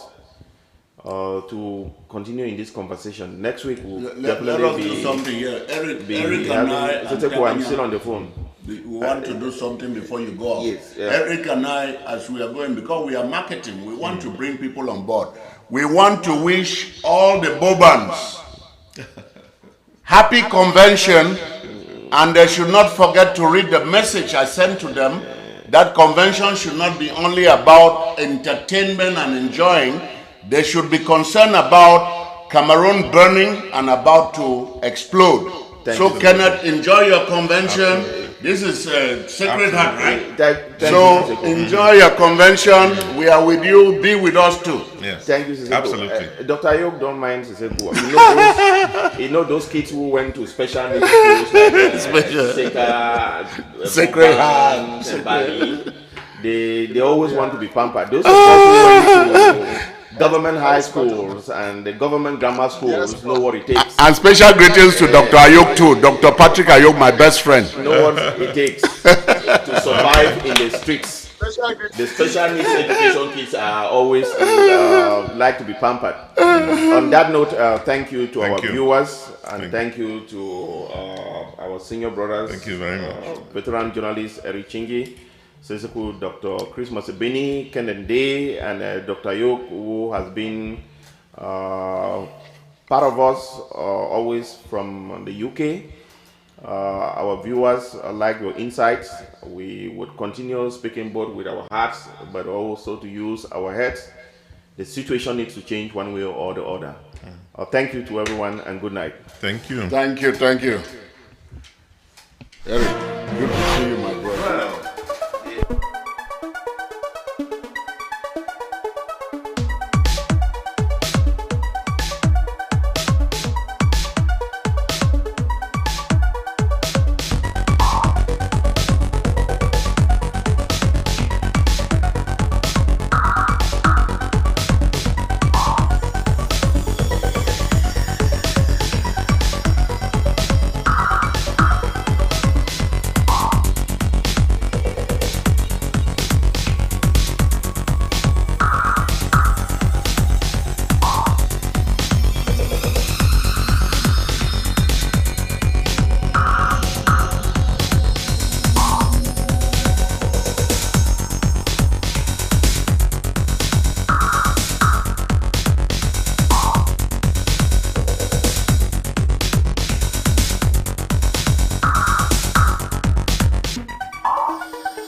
to continue in this conversation. Next week we'll let us do something here. Eric and I'm still on the phone. We want to do something before you go off. Yes, Eric and I, as we are going, because we are marketing, we want to bring people on board. We want to wish all the Bobans happy convention, and they should not forget to read the message I sent to them. That convention should not be only about entertainment and enjoying. They should be concerned about Cameroon burning and about to explode. So Kenneth, enjoy your convention. Absolutely. This is Sacred Heart, right? So enjoy your convention. We are with you. Be with us too. Yes. Thank you, Siseku. Absolutely. Dr. Ayok, don't mind Siseku. You know those kids who went to special needs schools like Sacred Heart, and Bali. They always want to be pampered. Those of us who went to government high schools and the government grammar schools know what it takes. And special greetings to Dr. Ayok too. Dr. Patrick Ayok, my best friend. Know what it takes to survive in the streets. The special needs education kids are always like to be pampered. On that note, thank you to our viewers, and thank you to our senior brothers. Thank you very much. Veteran journalist Eric Chingi, Seseku, Dr. Chris Masebeni, Kenneth Day, and Dr. Ayok, who has been part of us always from the UK. Our viewers like your insights. We would continue speaking both with our hearts, but also to use our heads. The situation needs to change one way or the other. Thank you to everyone, and good night. Thank you. Thank you. Eric, good to see you.